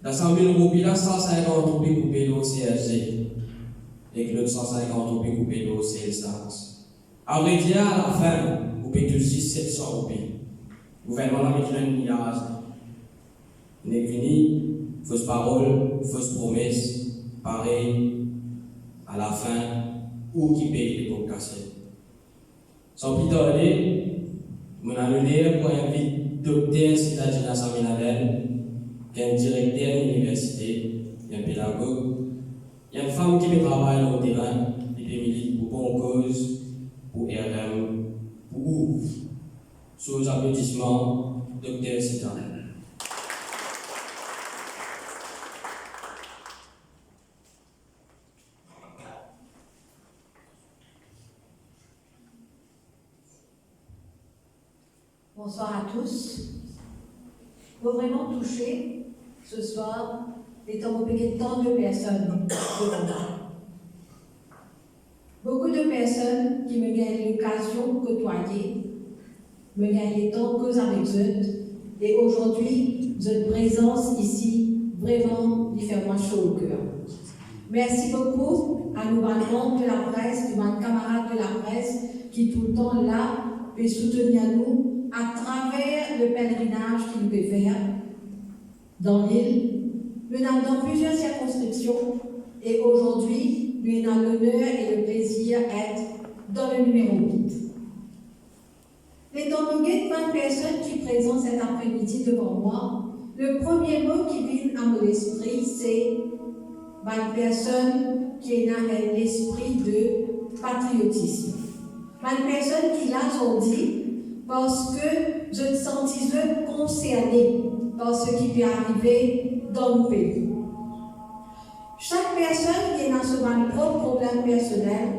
Speaker 1: Dans 100 000 roupies, là, 150 roupies coupées au CSG. Et que l'autre 150 roupies coupées au CSAX. À vrai dire, à la fin, vous payez tous 700 roupies. Le gouvernement a mis un milliard. Il est fini. Fausse parole, fausse promesse, pareil, à la fin, où qui paye les pots cassés. Sans plus tarder, mon honneur pour inviter docteur Citadina Saminadel, qui est un directeur de l'université, un pédagogue, il y a une femme qui fait travail au terrain, qui milite pour bonne cause, pour RM, pour ouf, sous applaudissements, docteur Citadina.
Speaker 4: Bonsoir à tous. Vous vraiment touché ce soir étant repéré tant de personnes devant moi. Beaucoup de personnes qui me gagnent l'occasion de côtoyer, me gagnent le temps cause avec eux, et aujourd'hui, votre présence ici vraiment lui fait moins chaud au cœur. Merci beaucoup à nos membres de la presse, nos camarades de la presse qui tout le temps là et soutenir nous à travers le pèlerinage qu'il peut faire dans l'île. Nous avons dans plusieurs circonscriptions et aujourd'hui, nous avons l'honneur et le plaisir d'être dans le numéro 8. Les tomboguettes, 20 personnes qui présentent cet après-midi devant moi, le premier mot qui vient à mon esprit, c'est 20 personnes qui ont l'esprit de patriotisme. 20 personnes qui l'ont dit parce que je me sentis concernée par ce qui peut arriver dans le pays. Chaque personne qui est dans son propre problème personnel,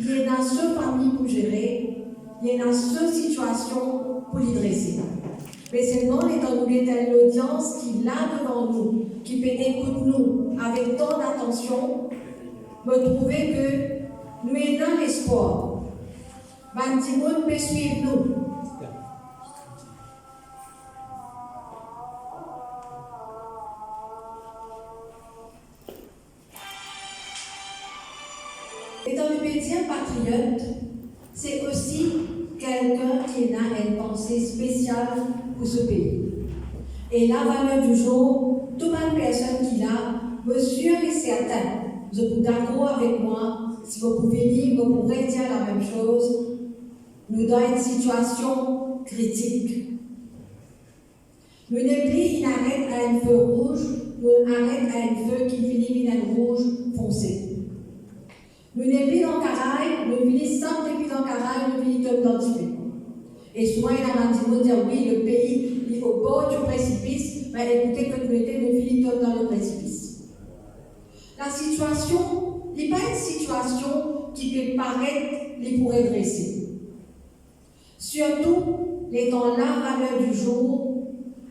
Speaker 4: qui est dans sa famille pour gérer, qui est dans sa situation pour l'y dresser. Mais seulement, étant donné l'audience qui est là devant nous, qui peut écouter nous avec tant d'attention, me trouver que nous sommes dans l'espoir. Bandimoun peut suivre nous. Étant le média patriote, c'est aussi quelqu'un qui a une pensée spéciale pour ce pays. Et la valeur du jour, toute une personne qui l'a, monsieur est certain, vous êtes d'accord avec moi, si vous pouvez lire, vous pourrez dire la même chose. Nous dans une situation critique. Nous ne plus arrête à un feu rouge, nous arrête à un feu qui finit par un rouge foncé. Nous ne plus dans Caraïbes, nous finissons sans depuis dans Caraïbes, nous finissons dans le pays. Et souvent, il y a un dit dire oui, le pays est au bord du précipice, mais écoutez que nous finissons dans le précipice. La situation n'est pas une situation qui peut paraître les pour redresser. Surtout, les temps-là, valeur du jour,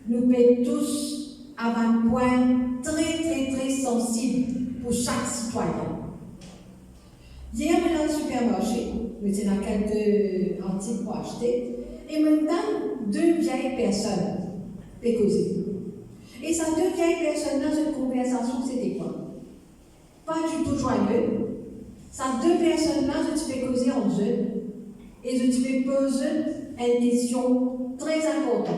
Speaker 4: nous pouvons tous avoir un point très sensible pour chaque citoyen. Hier, je suis dans le supermarché, je suis dans quelques articles pour acheter, et maintenant, deux vieilles personnes ont causé. Et ces deux vieilles personnes-là, cette conversation, c'était quoi? Pas du tout joyeux. Ces deux personnes-là, je peux causer en eux. Et je te poser une question très importante.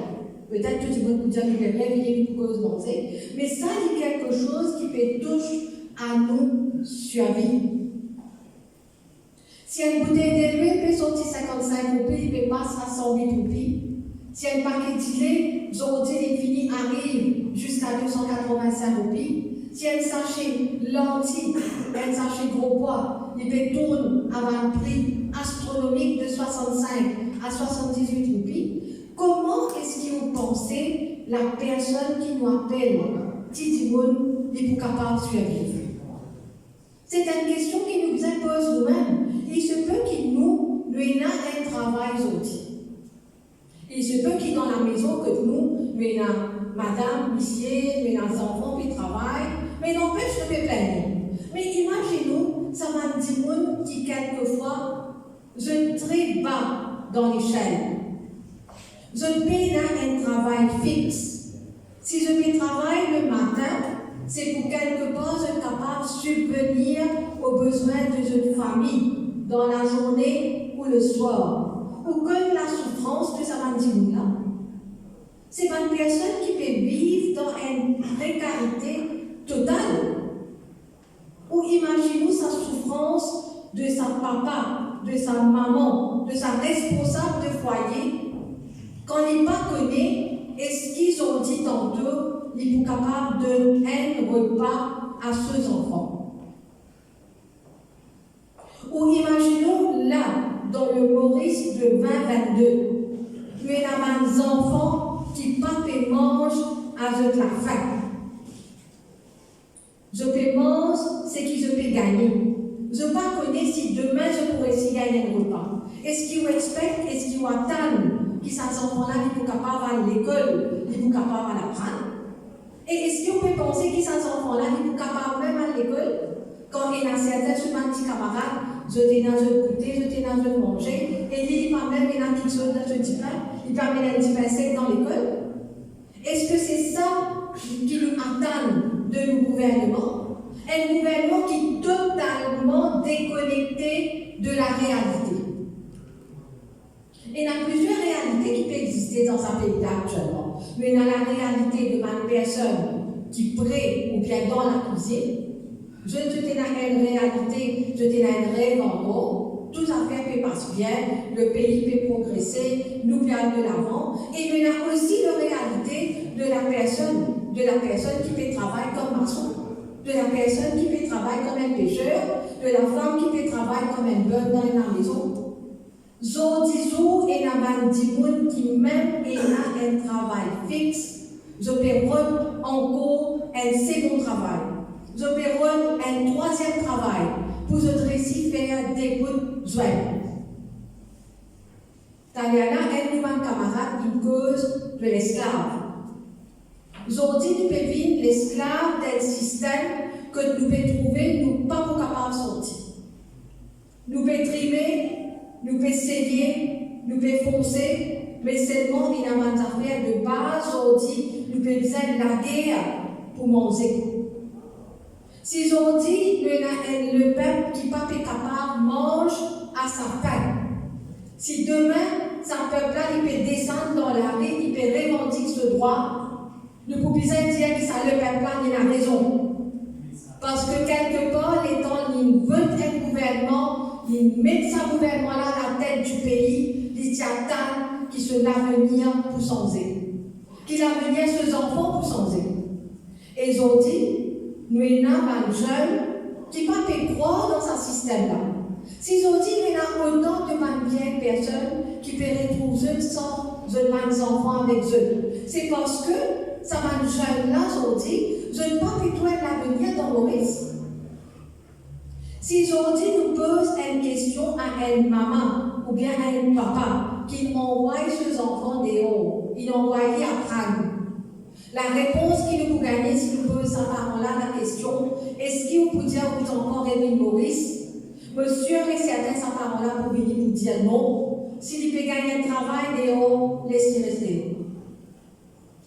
Speaker 4: Peut-être que tu peux nous dire que les rêves, il cause danser, mais ça, c'est quelque chose qui peut toucher à nous survivre. Si une bouteille de lait peut sortir 55 roupies, il peut passer à 108 roupies. Si un paquet de lait, aujourd'hui, il finit, arrive jusqu'à 285 roupies. si elle sachet lentilles, elle sachet gros poids, il peut tourner à un prix astronomique de 65 à 78 roupies, comment est-ce que vous pensez la personne qui nous appelle Titimoun est pour capable de survivre? C'est une question qui nous impose nous-mêmes. Il se peut qu'il nous ayons un travail aujourd'hui. Il se peut qu'il dans la maison que nous ayons madame, monsieur, nous avons des enfants qui travaillent, mais n'empêche de plaindre. Mais imaginez-nous, ça m'a dit qui quelquefois, je très bas dans l'échelle. Je paye un travail fixe. Si je fais travail le matin, c'est pour quelque part être capable de subvenir aux besoins de cette famille dans la journée ou le soir. Ou que la souffrance de sa là. C'est une personne qui peut vivre dans une précarité totale. Ou imaginez sa souffrance de sa papa, de sa maman, de sa responsable de foyer, quand il n'est pas connu, est-ce qu'ils ont dit tantôt ils sont capables de un repas à ses enfants? Ou imaginons là, dans le Maurice de 2022, nous avons des enfants qui papent et mangent avec la faim. Je peux manger, c'est qui je peux gagner. Je ne sais pas connaître si demain je pourrais essayer gagner un repas. Est-ce qu'ils respectent, est-ce qu'ils attendent que ces enfants-là sont capables à l'école, ils sont capables à l'apprendre? Et est-ce qu'on peut penser que ces enfants-là sont capables même à l'école? Quand il y a certains de mes petits camarades, je t'ai dans le goûter, je t'ai dans le manger, et il va même il y a quelque chose dans le petit pain, il va mettre un petit pain sec dans l'école. Est-ce que c'est ça qui nous attend de nos gouvernements? Un gouvernement qui est totalement déconnecté de la réalité. Il y a plusieurs réalités qui peuvent exister dans un pays actuellement. Mais dans la réalité de ma personne qui prie ou bien dans la cuisine, je te dans une réalité, je te dans un rêve en haut, tout à fait passe bien, le pays peut progresser, nous peut aller de l'avant. Et il y a aussi la réalité de la personne qui peut travailler comme maçon, de la personne qui peut travailler comme un pêcheur, de la femme qui peut travailler comme un bonne dans la maison. Zodizou et la bandimoun qui même a un travail fixe, je peux rendre encore un second travail. Je peux rendre un troisième travail pour je réussir faire des bouts de joie. Taliana, elle nous un camarade qui cause de l'esclave. Aujourd'hui, nous pouvons vivre l'esclave d'un système que nous pouvons trouver, nous ne sommes pas capables de sortir. Nous pouvons trimer, nous pouvons sévier, nous pouvons foncer, mais seulement il y a des affaires de base aujourd'hui, nous pouvons besoin de la guerre pour manger. Si aujourd'hui, le peuple qui n'est pas capable mange à sa faim. Si demain, ce peuple-là, il peut descendre dans la rue, il peut revendiquer ce droit, nous pouvons dire que ça, le peuple-là, il a raison. Parce que quelque part, les temps, il veut un gouvernement, il met sa gouvernement-là à la tête du pays, il s'y attend qu'il soit l'avenir pour changer. Qu'il l'avenir ses enfants pour changer. Et ils ont dit, nous avons un jeune qui ne peut pas croire dans ce système-là. S'ils ont dit, nous avons autant de bien personnes qui peuvent retrouver sans des enfants avec eux. C'est parce que ça va un jeune-là, ils ont dit, je ne peux pas plutôt l'avenir dans Maurice. S'ils ont dit, nous posent une question à une maman ou bien à un papa qui envoie ses enfants dehors, il envoie apprendre. La réponse qu'il nous peut gagner si nous posons sa parole-là, la question, est-ce qu'il peut dire aux enfants Rémi Maurice, monsieur et certain sa parole-là pour venir nous dire non, s'il peut gagner un travail dehors, laissez rester.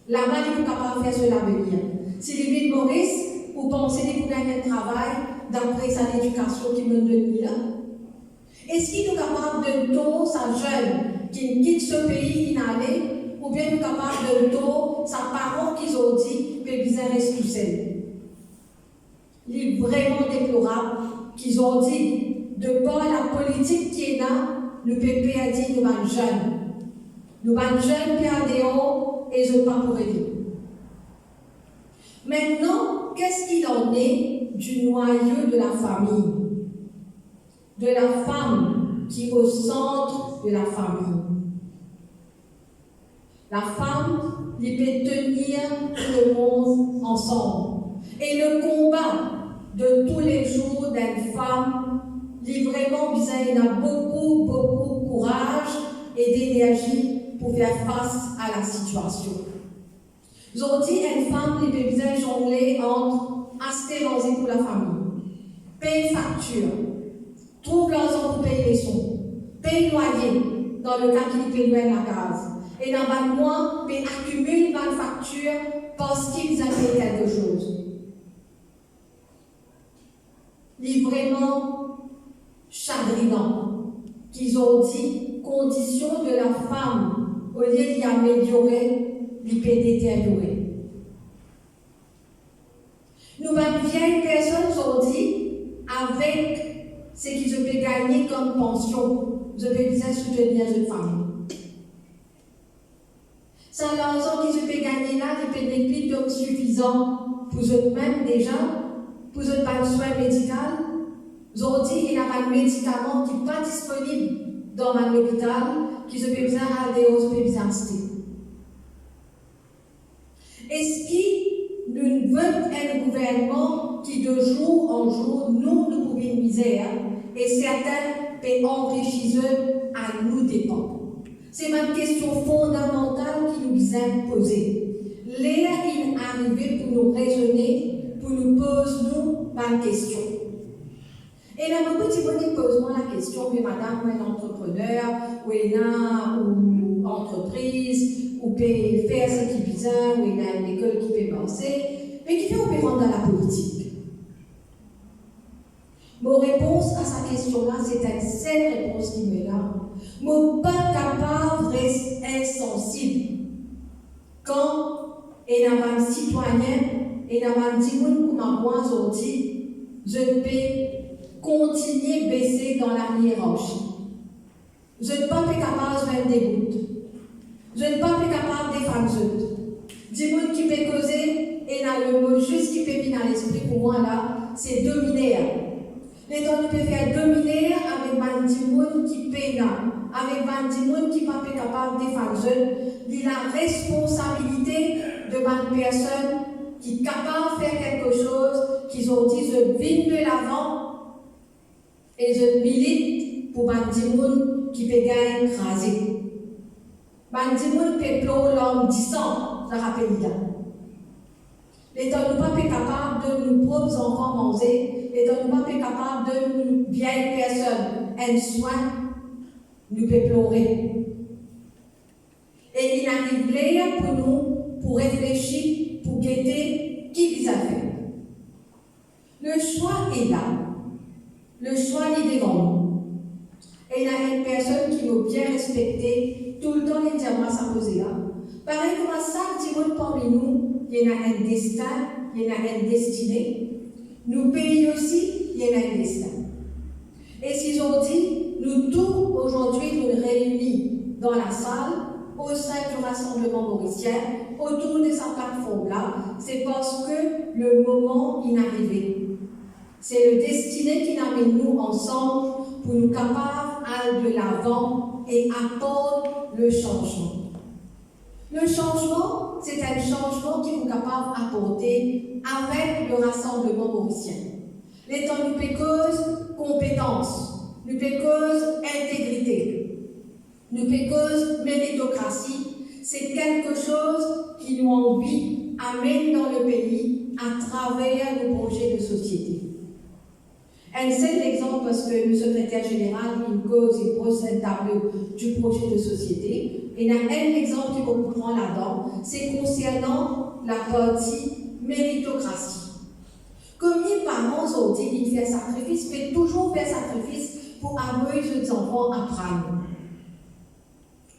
Speaker 4: Là-bas, il est capable de faire sur l'avenir. S'il vit Maurice, vous pensez qu'il peut gagner un travail d'après sa éducation qu'il me donne là? Est-ce qu'il est capable de tôt sa jeune qui quitte ce pays inhalé, ou bien il est capable de tôt sa parent qu'ils ont dit que bizarre reste tout seul? Il est vraiment déplorable qu'ils ont dit, de par la politique qui est là, le PP a dit nous sommes jeunes. Nous sommes jeunes qui sont dehors et je ne pas pour vivre. Maintenant, qu'est-ce qu'il en est du noyau de la famille, de la femme qui est au centre de la famille? La femme, il peut tenir tout le monde ensemble. Et le combat de tous les jours d'une femme, il vraiment besoin, il a beaucoup de courage et d'énergie pour faire face à la situation. Aujourd'hui, une femme, il peut besoin jongler entre acheter manger pour la famille, payer facture, trouve l'argent pour payer les sons, payer loyer dans le cas qu'il peut louer la case. Et dans le mois, il accumule une facture parce qu'ils ont fait quelque chose. Il est vraiment chagrinant qu'ils ont dit condition de la femme, au lieu d'y améliorer, il peut détériorer. Nous, ma vieille personne, aujourd'hui, avec ce qu'ils ont gagner comme pension, je vais bien soutenir cette famille. Sans l'argent qu'ils ont gagner là, ils peuvent être plus suffisant pour eux-mêmes déjà, pour eux pas de soins médicaux. Aujourd'hui, il y a un médicament qui n'est pas disponible dans l'hôpital, qui se peut besoin aller aux hôpitaux. Est-ce que nous voulons un gouvernement qui de jour en jour nous pouvons une misère et certains peuvent enrichir à nous dépendre? C'est une question fondamentale qui nous vient poser. L'air est arrivé pour nous raisonner, pour nous poser une question. Et là, beaucoup de gens qui posent la question, mais madame, ou un entrepreneur, ou une entreprise, ou peut faire ce qui vient, ou il a une école qui peut penser, mais qui fait opérant dans la politique. Mon réponse à sa question-là, c'est une seule réponse qui me donne. Je ne suis pas capable de rester insensible quand il y a un citoyen et un citoyen comme moi aujourd'hui, je peux continuer à baisser dans la hiérarchie. Je ne suis pas capable de faire des gouttes. Je ne suis pas capable de faire des autres. Des gens qui peuvent causer, et là, le mot juste qui peut venir à l'esprit pour moi là, c'est dominer. Les gens peuvent faire dominer avec des gens qui payent là, avec des gens qui ne sont pas capables de faire des autres. Il a la responsabilité de une personne qui est capable de faire quelque chose, qui ont dit je viens de l'avant et je milite pour des gens qui peuvent gagner écraser. Des gens qui peuvent l'homme 10 ans, je rappelle là. Les gens ne sont pas capables de nous propres enfants manger, les gens ne sont pas capables de nous vieilles personnes un soin, nous pouvons pleurer. Et il arrive là pour nous, pour réfléchir, pour guetter qui les a fait. Le choix est là. Le choix est devant nous. Et il y a une personne qui nous bien respecter, tout le temps les diamants s'imposer là. Pareil comme ça, petit monde parmi nous, il y en a un destin, il y en a une destinée. Nous pays aussi, il y en a un destin. Et si on dit, nous tous aujourd'hui nous réunis dans la salle, au sein du rassemblement mauricien, autour de sa plateforme-là, c'est parce que le moment est arrivé. C'est le destiné qui amène nous ensemble pour nous capables d'aller de l'avant et apporter le changement. Le changement, c'est un changement qui est capable d'apporter avec le rassemblement mauricien. Les temps nous pécose compétence, nous pécose intégrité, nous pécose méritocratie. C'est quelque chose qui nous envie amène dans le pays à travers le projet de société. Un seul exemple, parce que le secrétaire général, il cause, il pose un tableau du projet de société. Et il y a un exemple qui comprend là-dedans, c'est concernant la partie méritocratie. Combien de parents ont dit qu'ils font sacrifice, mais toujours faire sacrifice pour amener les enfants à apprendre.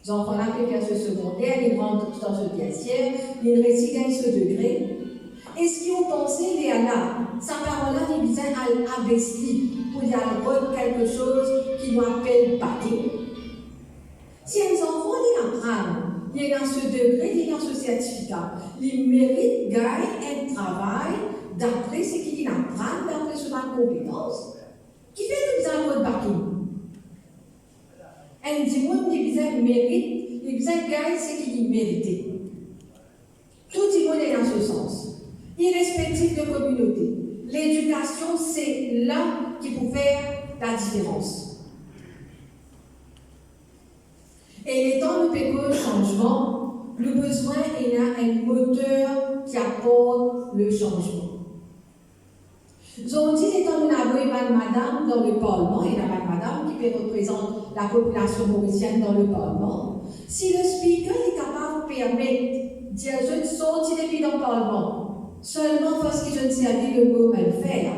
Speaker 4: Les enfants-là peuvent faire ce secondaire, ils rentrent dans ce tertiaire, ils réussissent à ce degré. Est-ce qu'ils ont pensé, Léana, sa parole-là, il vient à abaisser pour y avoir quelque chose qui nous appelle paquet? Si un enfant il apprend, il est dans ce degré, il est dans ce certificat, il mérite gagner un travail d'après ce qu'il apprend, d'après son compétence, qui fait tout ça en mode barking. Un dimanche, il mérite, il gagne ce qu'il mérite. Tout le monde est dans ce sens. Irrespectif de communauté. L'éducation, c'est là qui peut faire la différence. Et étant le péco de changement, le besoin est là un moteur qui apporte le changement. Aujourd'hui, étant une madame dans le Parlement, et la madame qui représente la population mauricienne dans le Parlement, si le speaker est capable de permettre de dire je ne sortis depuis dans le Parlement, seulement parce que je ne sais pas le mot à le faire.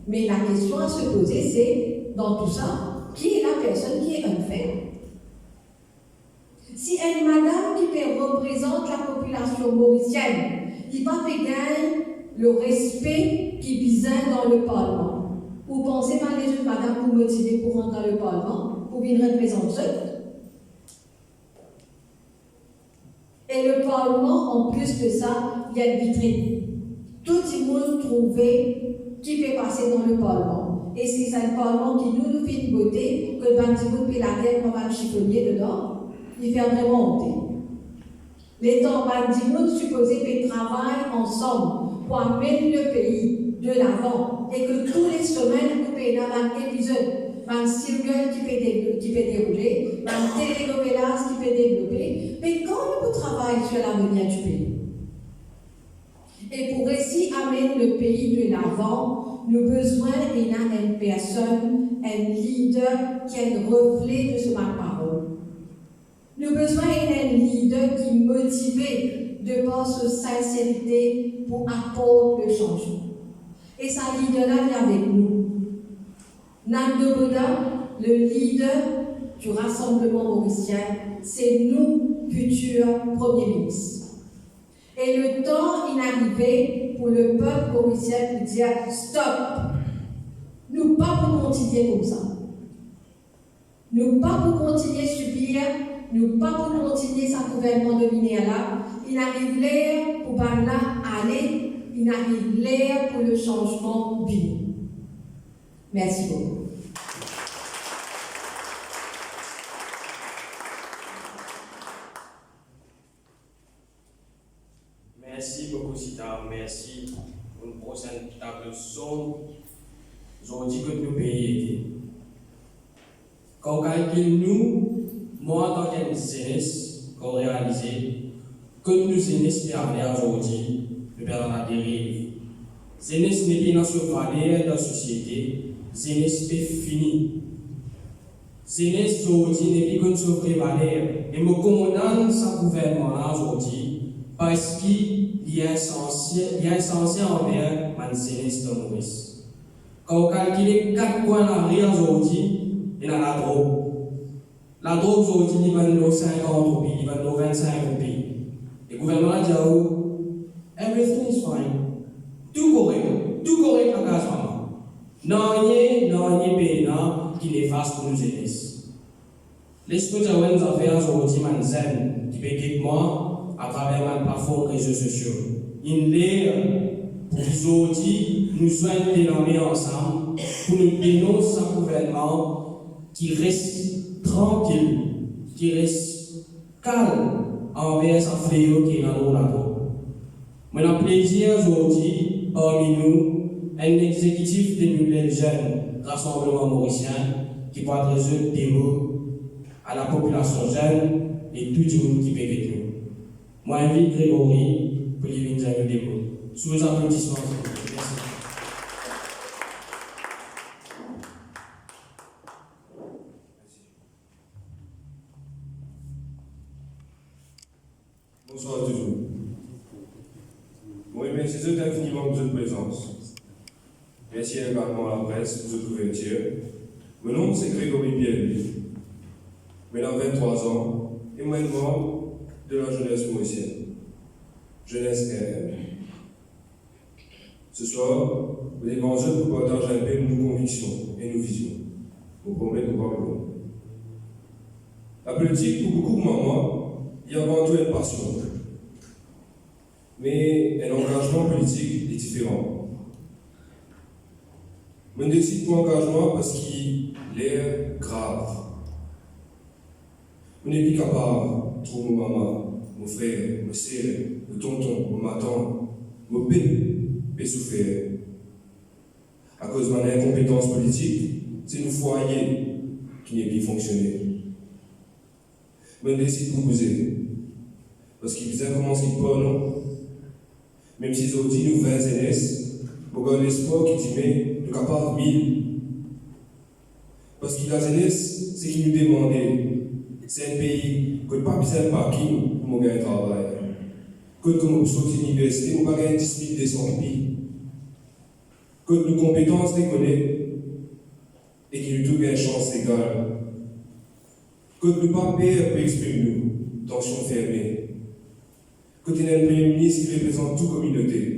Speaker 4: Mais la question à se poser, c'est, dans tout ça, qui est la personne qui est unfair? Si une madame qui représente la population mauricienne, il va gagner le respect qui vise dans le Parlement. Vous pensez mal les jeunes madame pour motiver pour rentrer dans le Parlement, pour une représenter? Et le Parlement, en plus de ça, il y a une vitrine. Tout le monde trouvait qui peut passer dans le Parlement. Et c'est un Parlement qui nous fait une beauté, que le bandit peut la guerre comme un chiffonnier dedans. Il fait vraiment honte. Les temps bandits supposés qu'ils travaillent ensemble pour amener le pays de l'avant et que tous les semaines, nous payons un épisode, un serial qui peut dérouler, un télénovelas qui peut développer, mais quand nous travaillons sur l'avenir du pays. Et pour ainsi amener le pays de l'avant, nous avons besoin d'une personne, un leader qui est un reflet de ce parole. Nous avons besoin d'un leader qui est motivé de par sa sincérité pour apporter le changement. Et ce leader-là vient avec nous. Nando Boda, le leader du Rassemblement mauricien, c'est nous, futurs premiers ministres. Et le temps est arrivé pour le peuple mauricien de dire stop. Nous pas pour continuer comme ça. Nous pas pour continuer à subir. Nous pas pour continuer sa gouvernement dominé là. Il arrive l'air pour par là aller. Il arrive l'air pour le changement bien. Merci beaucoup.
Speaker 1: Merci beaucoup, Sita. Merci pour une prochaine table son. Aujourd'hui, que nous payons. Quand on calcule nous, moi, en tant que jeunesse, qu'on réalise, que nous jeunesse perdons aujourd'hui, nous perdons la dérive. Jeunesse n'est pas dans ce valeur de la société, jeunesse est fini. Jeunesse aujourd'hui n'est pas dans ce vrai valeur. Et me commandant ce gouvernement aujourd'hui, parce qu'il y a essentiel envers ma jeunesse de Maurice. Quand on calcule 4 points d'arrière aujourd'hui, il y a la drogue. La drogue aujourd'hui, il va nous 50 roupies, il va nous 25 roupies. Le gouvernement dit everything is fine. Tout correct à cause de non, il y a pays qui néfaste pour nous jeunesse. Les choses que nous avons fait aujourd'hui, qui peut dire moi, à travers ma plateforme réseaux sociaux. Il est pour aujourd'hui, nous soyons ensemble pour nous dénoncer un gouvernement qui reste tranquille, qui reste calme envers ce fléau qui est dans nos laboratoires. Moi, j'ai plaisir aujourd'hui, parmi nous, un exécutif de nouvelles jeunes, Rassemblement mauricien, qui va résoudre des mots à la population jeune et tout le monde qui peut avec nous. Moi, j'invite Grégory pour lui venir nous des mots. Sous les applaudissements, merci.
Speaker 5: Bonsoir à tous. Moi, merci infiniment pour votre présence. Merci également à la presse pour votre ouverture. Mon nom, c'est Grégory Pierre-Louis. J'ai 23 ans et moi, membre de la jeunesse mauricienne. Jeunesse RM. Ce soir, vous êtes enjeu pour partager un peu nos convictions et nos visions. Vous promettez de voir le long. La politique, pour beaucoup de moi, il y a avant tout une passion. Mais un engagement politique est différent. Je décide pour engagement parce qu'il est grave. Je n'ai plus capable de trouver ma maman, mon frère, mon sœur, mon tonton, mon matin, mon père, et souffrir. À cause de mon incompétence politique, c'est le foyer qui n'est plus fonctionné. Je décide pour vous aider. Parce qu'il sait comment ce qu'il parle, non? Même si ils ont dit nous 20 jeunesse, pour avoir l'espoir qui dit mais nous capable 1000. Parce que la jeunesse, c'est qui nous demandait. C'est un pays qui n'a pas besoin de parking pour gagner un travail. Quand nous sommes à l'université, nous n'avons pas gagné 10 200 pays. Quand nos compétences les connaissent et qui nous donnent une chance égale. Quand nous pas peur pour exprimer nous, tension fermée. Quand il y a un premier ministre qui représente toute communauté.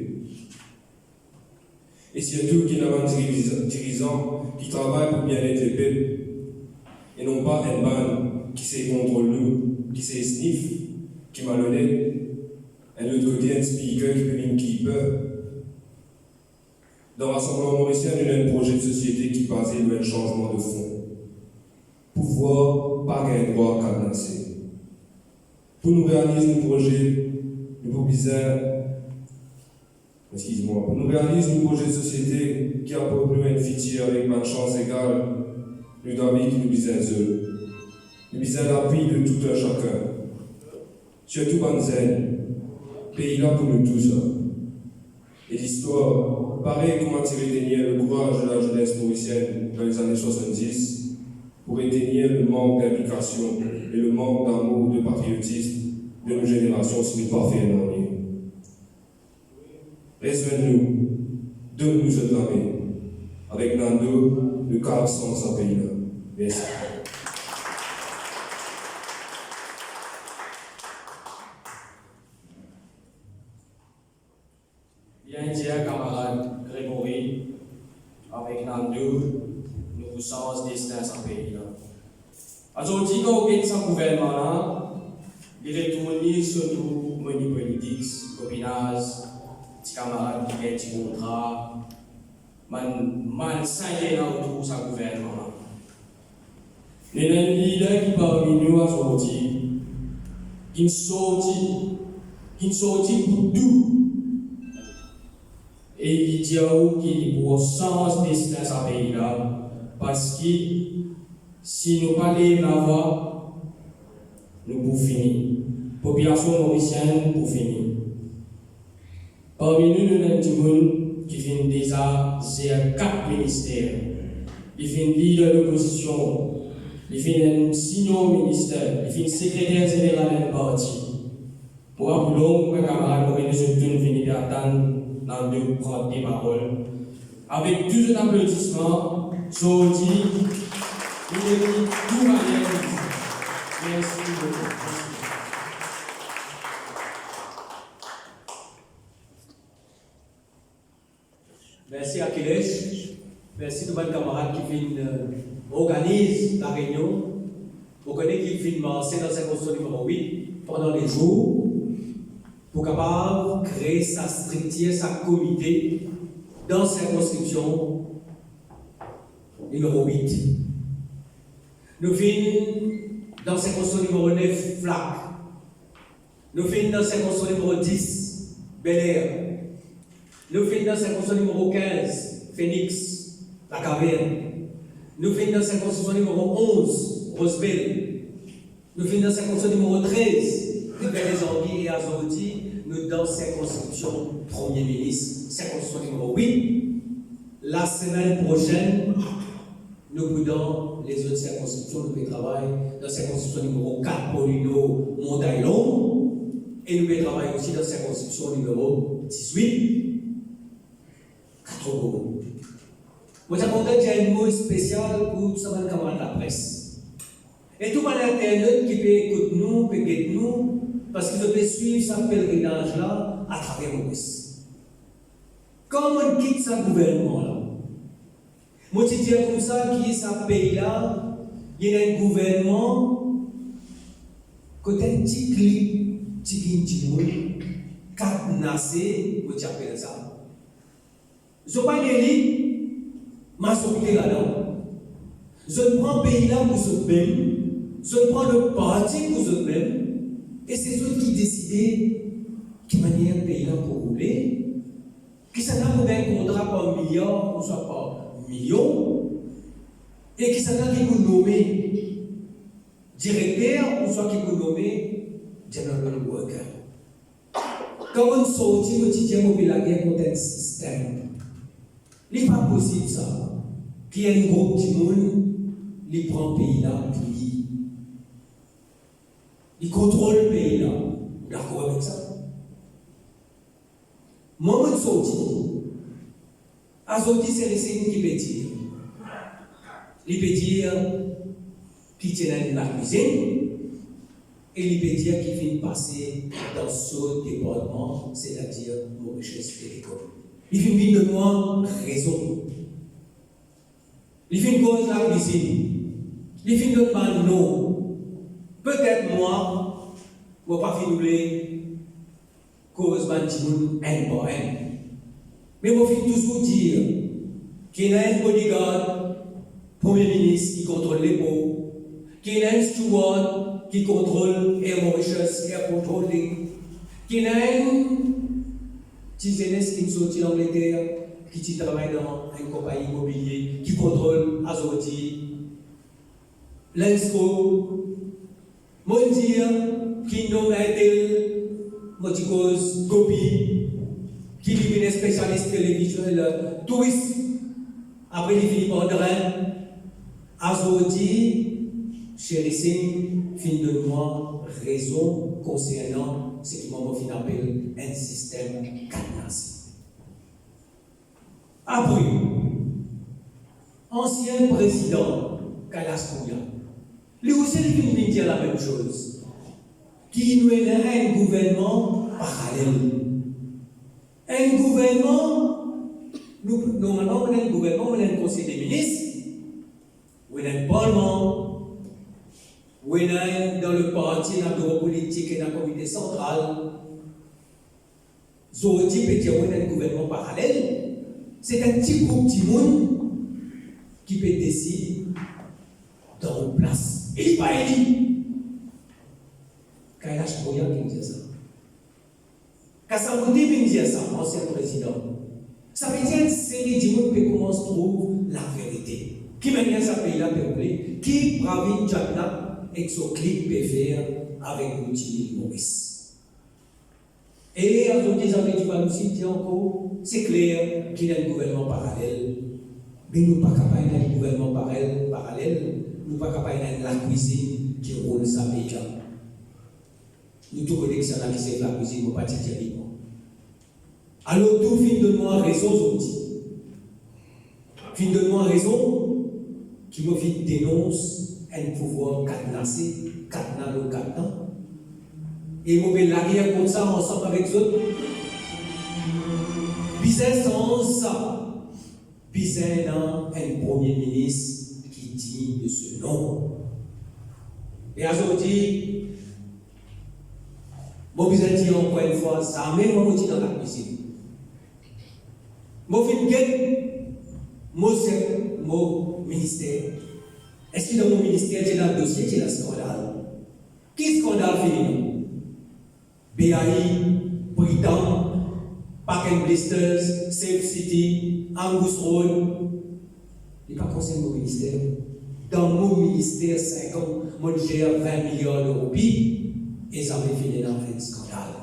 Speaker 5: Et surtout qu'il y a un dirigeant qui travaille pour bien-être des peuples et non pas un ban qui sait contre nous, qui sait sniff, qui est malhonnête, et de l'autre côté un speaker qui peut venir qui peur. Dans l'Assemblée mauricienne, il y a un projet de société qui base sur un changement de fond. Pouvoir, pas un droit cadenassé. Pour nous réaliser le projet, nous avons besoin, pour nous réaliser un projet de société qui apporte nous une future avec une chance égale, nous avons besoin d'eux. Nous avons besoin d'appui de tout un chacun. Surtout Banzen, pays là pour nous tous. Et l'histoire, pareil comment tirer le courage de la jeunesse mauricienne dans les années 70 pour éteindre le manque d'implication et le manque d'amour, de patriotisme de nos générations si nous ne pas fait un dernier. Rejoignez-nous, donne-nous cette année, avec Nando, le cadre sans ce pays-là. Merci.
Speaker 1: Bien dit, camarade Grégory, avec Nando, nous vous sommes destinés à ce pays-là. Aujourd'hui, quand vous êtes ce gouvernement-là, il retourne surtout au niveau politique, copinage, petits camarades qui ont des contrats, man 5 ans autour de ce gouvernement. Nous avons un leader qui parmi nous aujourd'hui, qui sortit pour tout. Et il dit qu'il y a un sens destin à ce pays-là, parce que si nous ne lèvons pas la voix, nous pouvons finir. Population mauricienne pour finir. Parmi nous, nous avons des gens qui viennent déjà gérer 4 ministères. Ils viennent leader d'opposition, ils viennent senior ministère, ils viennent secrétaire général d'un parti. Pour vous, mes camarades, nous venir attendre dans de prendre des paroles. Avec tous les applaudissements, aujourd'hui, nous devons tout aller. Merci beaucoup.
Speaker 6: Merci Achilles. Merci tous mes camarades qui viennent organiser la réunion. Vous connaissez qui viennent marcher dans cette construction numéro 8 pendant les jours pour capable créer sa structure, sa comité dans cette construction numéro 8. Nous venons dans cette construction numéro 9 Flac. Nous venons dans cette construction numéro 10 Bel Air. Nous venons dans cette construction numéro 15 Phoenix, la caverne. Nous venons dans cette construction numéro 11 Rosebel. Nous venons dans cette construction numéro 13 Rivière-des-Anguilles et Azordi. Nous dans cette construction Premier ministre, cette construction numéro 8. La semaine prochaine, nous pouvons les autres circonscriptions, nous travailler dans cette circonscription numéro 4 Polino Montagne Longue et nous travailler aussi dans cette circonscription numéro 18 Catro. Moi, j'ai content j'ai un mot spécial pour tous les camarades de la presse. Et tout le monde internet qui peut écouter nous, peut guetter nous, parce qu'ils peuvent suivre ce pèlerinage-là à travers Maurice. Comment on quitte ce gouvernement-là? Moi, je dis comme ça, qui est ce pays-là, il y a un gouvernement, côté un petit clip, petit cadenassé, vous appelez ça. Je ne suis pas élu, majorité là-dedans. Je prends le pays là pour eux-mêmes, je prends le parti pour eux-mêmes, et c'est eux qui décident de manière le pays là pour rouler, qui s'en a un contrat par milliard, ou soit par million, et qui s'en a qui vous nommer directeur, ou soit qui vous nommer general worker. Quand on sortit quotidien pour la guerre contre un système, il n'est pas possible ça. Qu'il y ait un groupe de monde, il prend le pays là pour lui. Il contrôle le pays là. D'accord avec ça? Moi, je sortis. À sortir, c'est les signes qui peut dire. Il peut dire qu'il tient la cuisine. Et il peut dire qu'il vient passer dans ce département, c'est-à-dire Mauritius et l'école. Il vient de moi raison. Il vient de cause la cuisine. Il vient de moi non. Peut-être moi, je ne vais pas finir cause de un par un. Mais je vais toujours dire qu'il y a un bodyguard, premier ministre qui contrôle les pots, qu'il y a un steward qui contrôle Air Mauritius, Air Controlling, qui a une petite jeunesse qui sortit d'Angleterre, qui travaille dans une compagnie immobilière, qui contrôle Azoti, Lensco, Mondir, qui nomme Intel, Moticos, Gopi, qui est un spécialiste télévisuel, touriste, après les Philippe Andrin, Azoti, Chérissing, fin de mois, raison concernant ce qui m'a appelle un système cadenassé. Après, ancien président Kailash Bhuyan, lui aussi il vient dire la même chose, qui nous est un gouvernement parallèle. Un gouvernement, normalement on a un gouvernement, on a un conseil des ministres, on a un parlement, on est dans le parti, dans le bureau politique et dans le comité central. Zoti peut dire qu'on a un gouvernement parallèle. C'est un petit groupe de monde qui peut décider dans une place. Il n'est pas élu. Kailash Bhuyan qui dit ça. Kassamouti qui dit ça, ancien président. Ça veut dire que c'est les gens qui commencent à trouver la vérité. Qui mène ce pays-là peuplé, qui Pravin Jagannath et que ce clip peut faire avec l'outil Maurice. Et à ce qu'ils avaient dit, nous citer encore, c'est clair qu'il y a un gouvernement parallèle, mais nous ne sommes pas capables d'un gouvernement parallèle, nous ne sommes pas capables de la cuisine qui roule sa pays. Nous tous connaissons que c'est là qui sait la cuisine, nous ne pas dire libre. Alors tout fin de moi raison, Zoti. Fin de moi raison, qui me fait dénonce un pouvoir cadenassé, cadenas le cadenas. Et je vais l'arrière comme ça ensemble avec eux. Bizarre sans ça. Bizarre un premier ministre qui dit de ce nom. Et aujourd'hui, je vais dire encore une fois, ça même moi dans la cuisine. Je vais mon ministère. Est-ce que dans mon ministère, j'ai un dossier qui est un scandale? Qui scandale fait? BAI, Britann, Park and Blisters, Safe City, Angus Road. Il n'est pas concerné mon ministère. Dans mon ministère, 5 ans, moi je gère 20 milliards d'euros. Et ça m'a fini dans un scandale.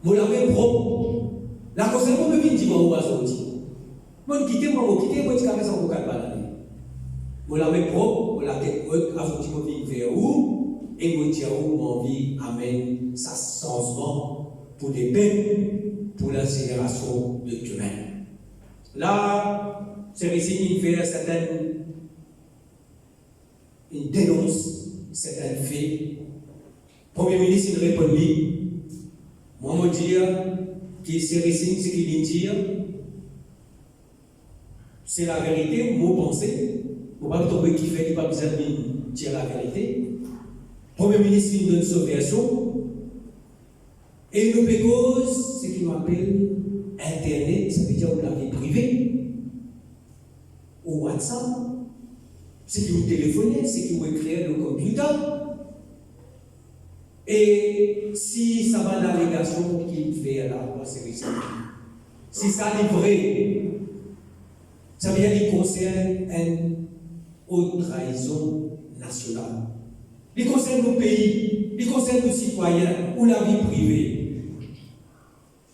Speaker 6: Moi, la même propre. La concernant, je me dis, moi, où est-ce que moi, je quitte, moi, je quitte, moi, je vais sans aucun balade. Moi, la même propre, moi, la tête haute, avant que je me vers où, et moi, je dis, où mon vie amène sa changement pour des peines, pour la génération de demain. Là, c'est ici, il fait une dénonce, certains faits. Premier ministre, il répond, moi, je dis, qui c'est ici, ce qu'il dit, c'est la vérité, mon pensée. Pour ne pas tomber qui fait, qui pas besoin de dire la vérité. Premier ministre, il donne sa version. Et une autre cause, 'cause, ce qui m'appelle Internet, ça veut dire la vie privée. Et le Pégose, c'est qu'il m'appelle Internet, ça veut dire la vie privée. Et le Pégose, c'est qu'il m'appelle Internet, ça veut dire la vie privée. Et le Pégose, c'est qu'il m'appelle Internet, ça veut dire la vie privée. Et le Pégose, c'est qu'il m'appelle Internet, ça veut dire la vie privée. au WhatsApp, c'est qui vous téléphonez, c'est qui vous écrivez le computer. Et si ça va dans l'allégation qu'il fait là, c'est risqué. Si ça est vrai, ça veut dire qu'il concerne une haute trahison nationale. Il concerne nos pays, il concerne nos citoyens ou la vie privée.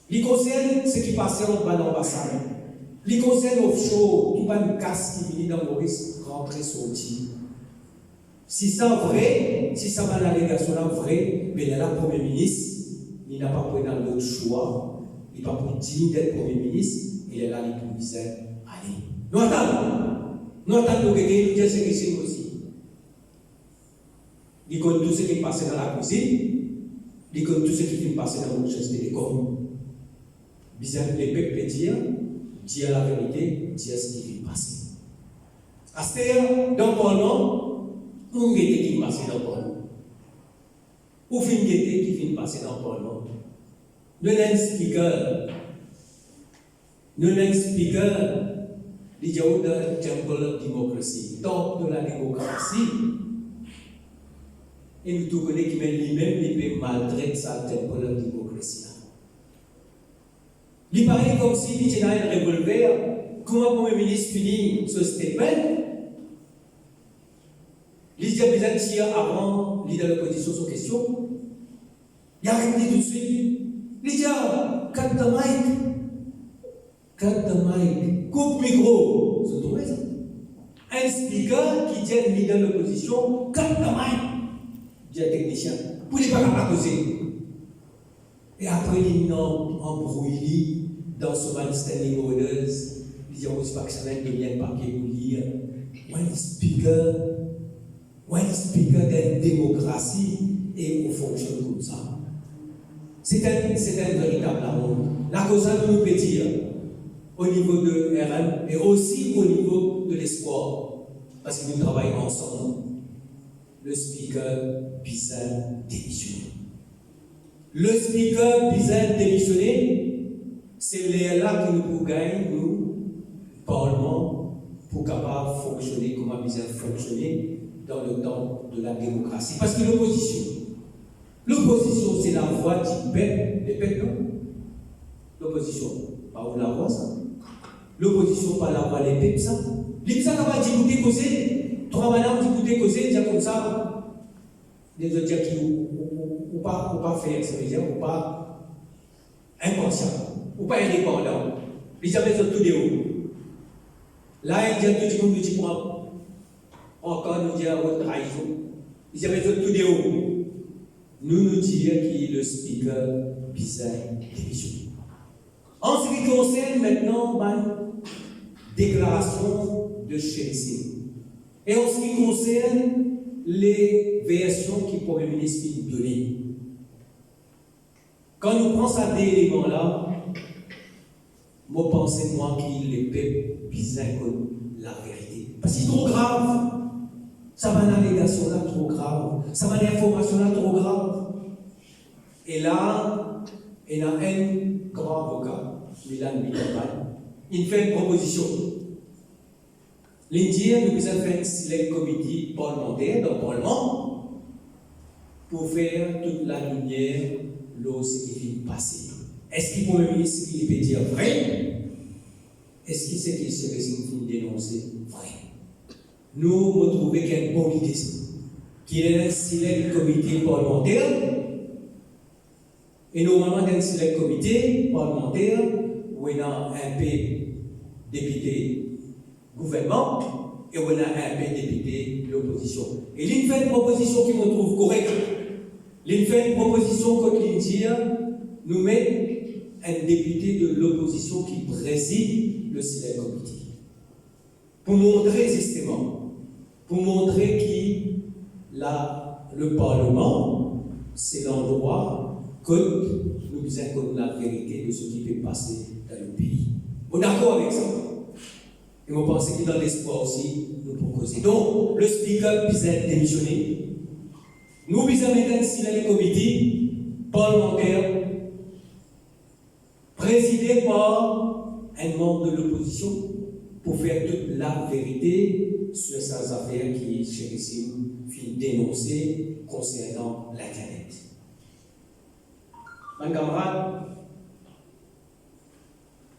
Speaker 6: Il concerne ce qui passait en bas d'ambassade. Il concerne offshore, qui va nous casser, qui vient dans Maurice, rentrer, sortir. Si ça est vrai, si ça va l'allégation là vrai, mais là, le Premier ministre, il n'a pas pris dans l'autre choix, il n'a pas pris digne d'être Premier ministre, il est là, il peut dire, allez. Nous attendons que nous disions ce qui c'est aussi. Il connaît tout ce qui est passé dans la cuisine, il connaît tout ce qui est passé dans notre chaise télécom. Bizarre, les peuples dire la vérité, dire ce qui est passé. À ce terme, dans le Parlement, où est-ce qui est passé dans le Parlement? Où est-ce qui est passé dans le Parlement? Nous avons un speaker, il y a un temple de démocratie, temple de la démocratie. Et nous tous connaissons qu'il lui-même, il peut maltraiter sa temple de démocratie. Il paraît comme si il avait un revolver. Comment le Premier ministre finit ce statement? Il dit à Bézantia avant, il est dans l'opposition sur question. Il a répondu tout de suite. Il dit cut the mic, coupe micro. C'est tout ça. Un speaker qui tient leader de l'opposition, cut the mic. Dit un technicien. Pour ne pas causer. Et après, il embrouille dans ce man standing orders. Il dit on ne sait pas que ça devient papier pour lire. One speaker d'une démocratie et on fonctionne comme ça. C'est un véritable amour. La cause de nous peut dire au niveau de RM et aussi au niveau de l'espoir, parce que nous travaillons ensemble. Le speaker Bizarre démissionné. Le speaker Bizarre démissionné, c'est là que nous pouvons gagner, nous, Parlement, pour capable de fonctionner comme Bizarre fonctionner dans le temps de la démocratie. Parce que l'opposition, c'est la voix du peuple, des peuples, non? L'opposition, pas où la voix, ça. L'opposition, pas la voix des peuples, ça. Les peuples, ça va d'écouter causer, trois madames d'écouter causer, dire comme ça, les autres dire qui ou pas faire, ça veut dire, ou pas inconscient, ou pas indépendant. Les gens sont tous des hauts. Là, il dit à tout le monde, tu prends encore nous dire votre trahison. Ils avaient tout des hauts. Nous disons qui est le speaker Bizarre démissionné. En ce qui concerne maintenant ma déclaration de Chelsea, et en ce qui concerne les versions que le Premier ministre nous donne, quand nous prenons ces deux éléments-là, moi pensez moi qu'il est peuple bizarre comme la vérité. Parce que c'est trop grave. Ça va l'allégation là trop grave. Ça va l'information là trop grave. Et là, il y a un grand avocat, Milan Bitaman, il fait une proposition. L'Indien nous a fait un select committee parlementaire dans le Parlement pour faire toute la lumière de ce qui vient passer. Est-ce qu'il peut le ministre qui peut dire vrai? Est-ce qu'il sait qu'il serait dénoncer vrai? Nous retrouvons qu'il y a une bonne idée, qu'il y a un select comité parlementaire, et normalement, dans un select comité parlementaire, où il y a un peu député gouvernement, et où il y a un peu député l'opposition. Et il fait une proposition qui me trouve correcte. Il fait une proposition contre l'India, nous met un député de l'opposition qui préside le select comité. Pour montrer justement, pour montrer que le Parlement, c'est l'endroit que nous disons la vérité de ce qui peut passer dans le pays. On est d'accord avec ça. Et on pense qu'il y a dans l'espoir aussi, nous proposer. Donc, le speaker peut démissionner. Nous visons maintenant le comité parlementaire présidé par un membre de l'opposition pour faire toute la vérité sur ces affaires qui, chérissime, fit dénoncer concernant l'Internet. Mon camarade,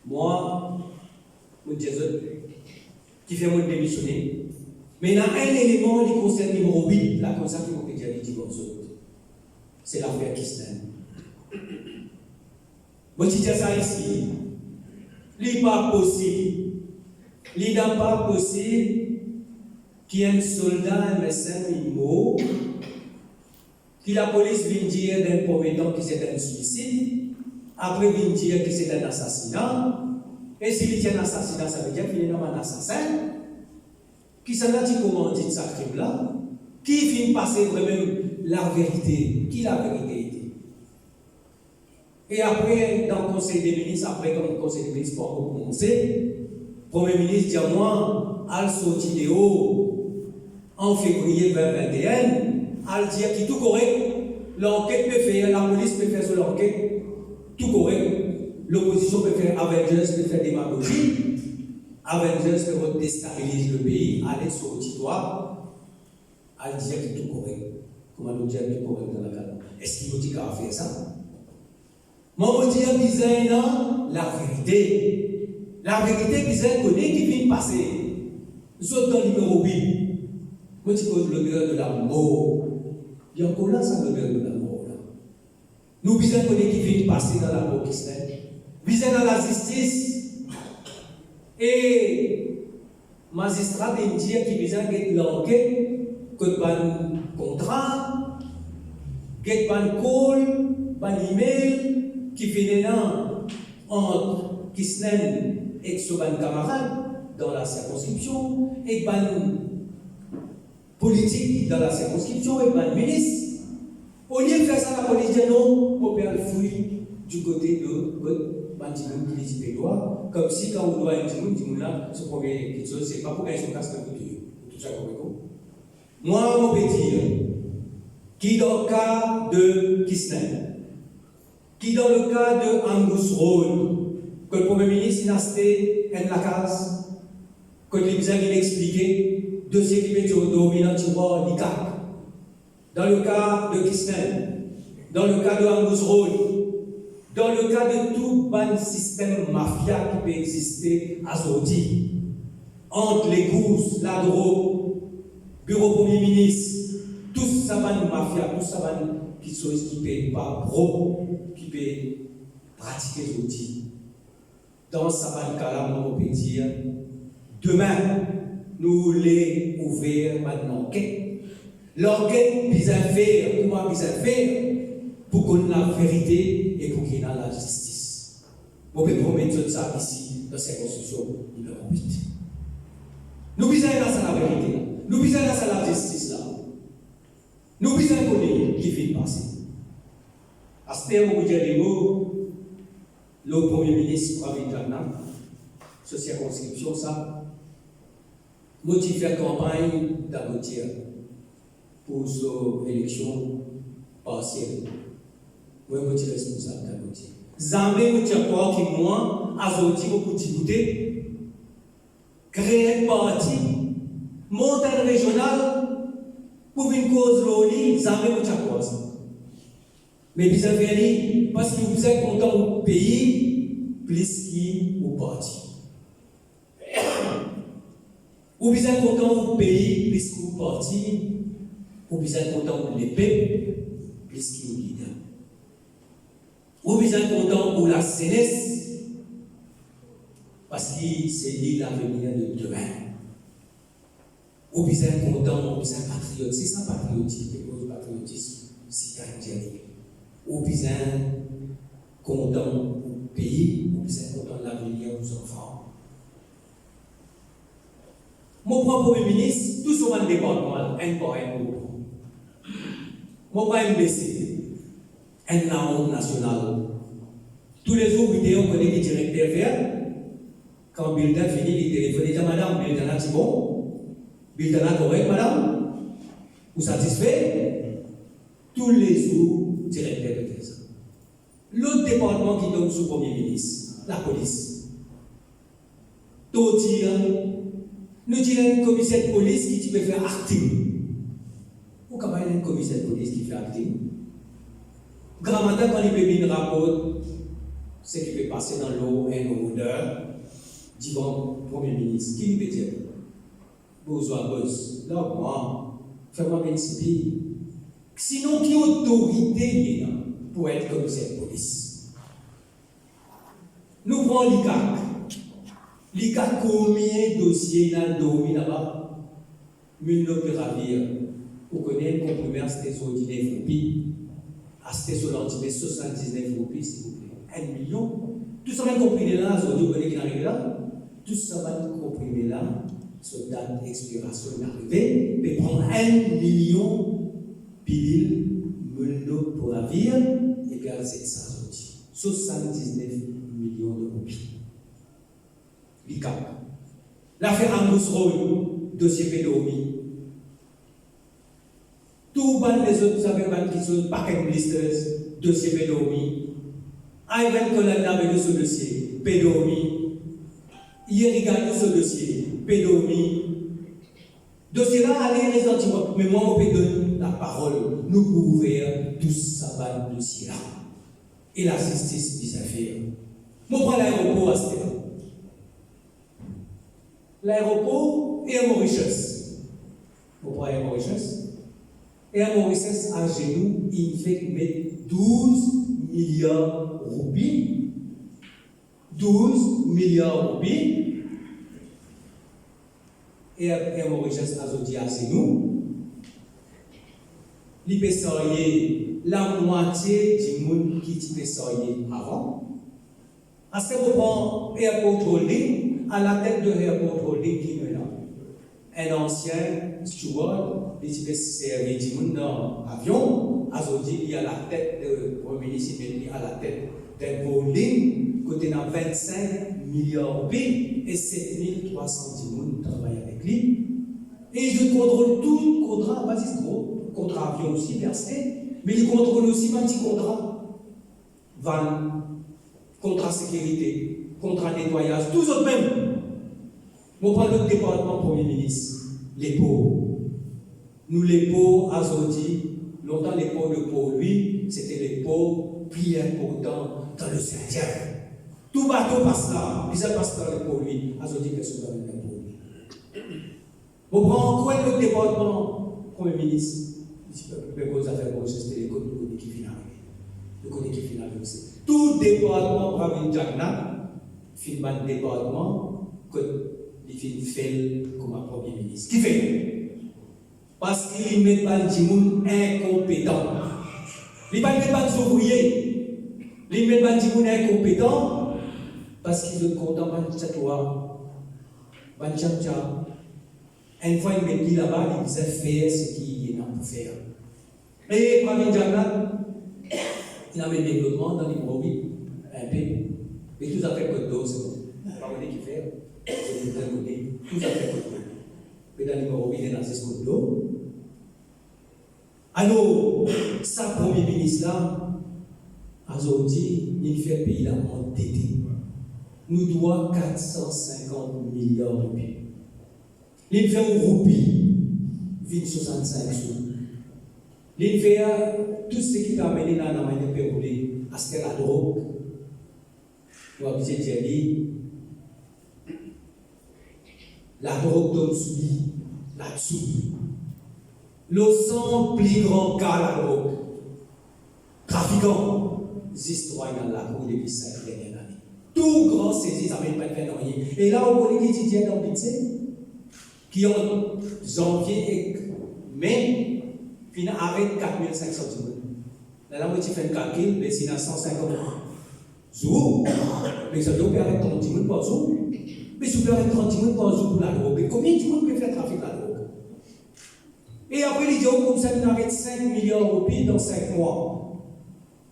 Speaker 6: moi, je dis qui fait mon démissionner, mais il y a un élément qui concerne numéro 8, la concerne qui m'a dit c'est l'affaire Kisnen. Je dis ça ici, il n'est pas possible. Il n'est pas possible qu'il y ait un soldat, un médecin, un mot, que la police vienne dire d'un premier temps que c'est un suicide, après vienne dire que c'est un assassinat, et s'il y a un assassinat, ça veut dire qu'il y a un assassin, qui s'en a dit comment dit ça crime-là, qui finit passer vraiment la vérité, qui la vérité était. Et après, dans le Conseil des ministres, après, comme le Conseil des ministres pour commencer, le Premier ministre dit à moi, al sorti de haut en février 2021, al dit qu'il est tout correct, l'enquête peut faire, la police peut faire sur l'enquête, tout correct, l'opposition peut faire Avengers, peut faire démagogie, Avengers peut déstabiliser le pays, aller sur le territoire, al dit qu'il est tout correct. Comment nous dire tout correct dans la cadre? Est-ce qu'il nous dit qu'il a fait ça? Moi, je dis bizarre, la vérité. La vérité, bizarre, connaît qui vient passer. Nous sommes dans le numéro 8. Moi, je pose l'honneur de la mort. Il y a encore là, ça, l'honneur de la mort. Là. Nous, bizarre, connaît qui vient passer dans la mort qui se fait. Bizarre dans la justice. Et, magistrat, il dit qu'il bizarre que l'enquête, que ban contrat, que ban call, ban email, qui finit là entre Kisnen et son camarade dans la circonscription, et ban politique dans la circonscription, et ban ministre. Au lieu de faire ça, la police dit non, on peut le fouiller du côté de Bandimoun qui dit pédois, comme si quand on doit un Bandimoun là, ce premier quelque chose, c'est pas pour qu'elle se casse le côté. Tout ça, moi, on peut dire, qui dans le cas de Kisnen, qui dans le cas de Angus Road, que le Premier ministre a acheté en la case, que le président a expliqué, dossier qui est dominant sur l'ICAC. Dans le cas de Kisnen, dans le cas de Angus Road, dans le cas de tout ban système mafia qui peut exister à Saudi, entre les courses, la drogue, bureau Premier ministre, tout ça ban mafia, tout ça ban qui sont équipés par pro, qui peut pratiquer les outils. Dans ce cas-là, on peut dire, demain, nous les ouvrir maintenant l'enquête. L'enquête vise à faire, comment vise à faire, pour qu'on ait la vérité et pour qu'il y ait la justice. On peut promettre ça ici, dans cette constitution numéro 8. Nous visons à la vérité, nous visons à la justice là. Nous visons à connaître qui fait passer. À ce terme, vous dire des mots, le Premier ministre Pravin sur circonscription, ça, motive la campagne d'aboutir pour son élection partielle. Moi, je suis responsable d'aboutir. Zambé, je suis quoi qui moi, Azoti, beaucoup de créer un parti, montagne régionale, pour une cause loli, Zambé, je suis quoi ça. Mais vous avez parce que vous êtes content au pays, plus qu'au parti. Ou vous êtes content au pays, plus qu'au parti, ou vous êtes content pour les peuples, plus qu'au leader. Ou vous êtes content pour la jeunesse, parce que c'est l'avenir de demain. Ou vous êtes content, ou vous êtes patriote, c'est ça patriotisme, le patriotisme citoyen. Ou vous êtes content au pays, ou vous êtes content de l'avenir de vos enfants. Mon Premier ministre, tout sur mon département, un par un groupe. Mon point MBC, un langue national. Tous les jours, vidéo, on connaît les directeurs verts. Quand Bildan finit, il téléphone, il dit madame, Bildan c'est bon, Bildan correct, madame, vous satisfait? Tous les jours, directeur de ça. L'autre département qui donne sous Premier ministre, la police. torture, nous disons un commissaire de police qui peut faire acting. Ou comment il y a un commissaire de police qui fait acting? Grand matin, quand il peut venir rapport, c'est qu'il peut passer dans l'eau un odeur, disons, Premier ministre, qui lui peut dire? Besoin boss, là, moi, fais-moi bien ici. Sinon, qui autorité il y a pour être commissaire de police? Nous prenons l'ICAC. L'ICAC, combien de dossiers il a dormi là-bas? Mais nous peut ravir. Vous connaissez le comprimé, c'était sur 19 roupies. C'était sur l'antimé 79 roupies, s'il vous plaît. 1 million. Tout ça, même comprimé là, aujourd'hui, vous connaissez qui arrive là? Tout ça, même comprimé là, sur date d'expiration arrivée, peut prendre 1 million pilules, melno pour ravir, égale 700 outils. 79 millions de roupies. l'ICAP. L'affaire Angus Roy, dossier pédomie. Tout les autres, vous savez, qui sont paquet blisters, dossier pédomie. Ivan Colonna avec ce dossier, pédomie. Hier, il gagne ce dossier, pédomie. Dossier là, allez, les anti-moi. Mais moi, on peut donner la parole. Nous pouvons ouvrir tout ça, le dossier là. Et la justice des affaires. Moi, je prends l'aéroport à Stéphane. L'aéroport et un Mauritius. Vous prenez un Mauritius. Et un Mauritius à genoux, il fait mettre 12 milliards de roupies. 12 milliards de roupies. Et un Mauritius à genoux, il peut sortir la moitié du monde qui peut sortir avant. À ce moment, Airport Holding, à la tête de Airport Holding qui est là, un ancien steward, il peut servir du monde dans l'avion, à Zodi, il est à la tête de Premier ministre, il est à la tête d'un holding, côté dans 25 milliards de pays, et 7300 monde travaillent avec lui. Et je contrôle tout le contrat, pas si gros, contrat avion aussi, versé, mais il contrôle aussi un petit contrat. Van, contrat sécurité, contrat nettoyage, tous autres même. On prend notre département Premier ministre, les pauvres. Nous, les pauvres, à Zodi, longtemps les pauvres de pour lui, c'était les pauvres plus importants dans le cimetière. Tout bateau passe là, puis ça passe dans le pour lui. À Zodi, personne ne va pour lui. On prend quoi notre département Premier ministre? Les bonnes affaires, c'était les côtés qui finissent. Le côté qui finit aussi. Tout département, Pravin Jagna, fait un département qui fait comme un Premier ministre. Qui fait? Parce qu'il ne met pas des gens incompétents. Il ne met pas des ouvriers. Il ne met pas des gens incompétents parce qu'ils sont contents de cette loi. Une fois, il met dit là-bas, il disait faire ce qu'il a pour faire. Et Pravin Jagna, il a mis le développement dans les produits, un peu. Mais tout à fait code d'eau, c'est bon. Pas on qui fait, c'est une bonne idée. Tout à fait code d'eau. Mais dans les produits, il est dans ce code d'eau. Alors, ça, Premier ministre là, aujourd'hui, il fait pays là endetté. Nous devons 450 milliards de roupies. Il fait une roupie, 65 sous. Il fait tout ce qui t'a amené dans la manière de rouler, à ce que la drogue, vous avez dit, la drogue donne subi là-dessous. Le sang plus grand qu'à la drogue. Trafiquant, histoires dans la cour depuis 5 dernières années. Tout grand saisi, ça ne m'a pas fait rien. Et là, on connaît qui étudient dans le lycée, qui ont janvier et mai, puis avec 4500 jours. Là, moi, tu fais un calcul, mais c'est dans 150 jours. Mais ça doit faire 30 000 par jour. Mais ça doit faire 30 000 par jour pour la drogue. Mais combien de monde peut faire trafic la drogue? Et après, il dit, comme ça, il arrête 5 milliards de roupies dans 5 mois.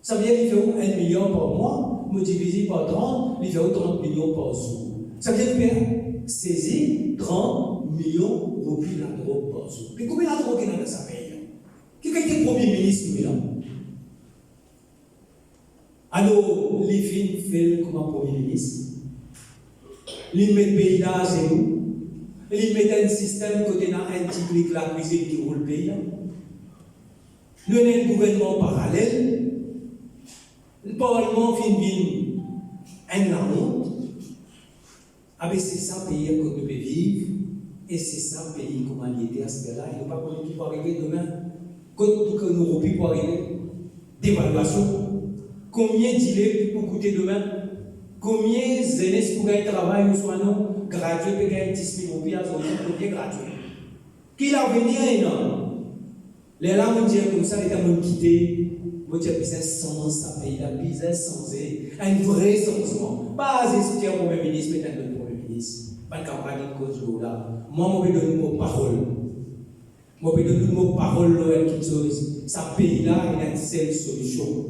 Speaker 6: Ça veut dire qu'il fait 1 million par mois, multiplié par 30, il fait 30 millions par jour. Ça veut dire qu'il peut saisir 30 millions de roupies de la drogue par jour. Mais combien la drogue est dans sa pays? Qui est le Premier ministre, lui, là? Alors, les filles font comme un Premier ministre. Il met le pays là, c'est nous. Il met un système côté dans un petit clic la cuisine qui roule le pays là. Nous avons un gouvernement parallèle. Le Parlement finit un la honte. Ah ben c'est ça le pays que nous pouvons vivre. Et c'est ça le pays comment il était à ce là. Il n'y a pas de qui peut arriver demain. Quand nous aurons pu arriver. D'évaluation. Combien d'îles pour coûter demain? Combien de pour gagner travail ou soit non? Gratuit pour gagner 10 000 roupies à son combien gratuit? Qui l'avenir est énorme? Les là, on dit comme ça, les gens vont quitter. On dit que c'est sans ça, pays là, c'est sans un vrai changement. Pas exister un premier ministre, mais un premier ministre. Pas de campagne de cause là. Moi, je vais donner mon parole. Moi, je vais donner mon parole là, quelque chose. Ça pays là, il y a une seule solution.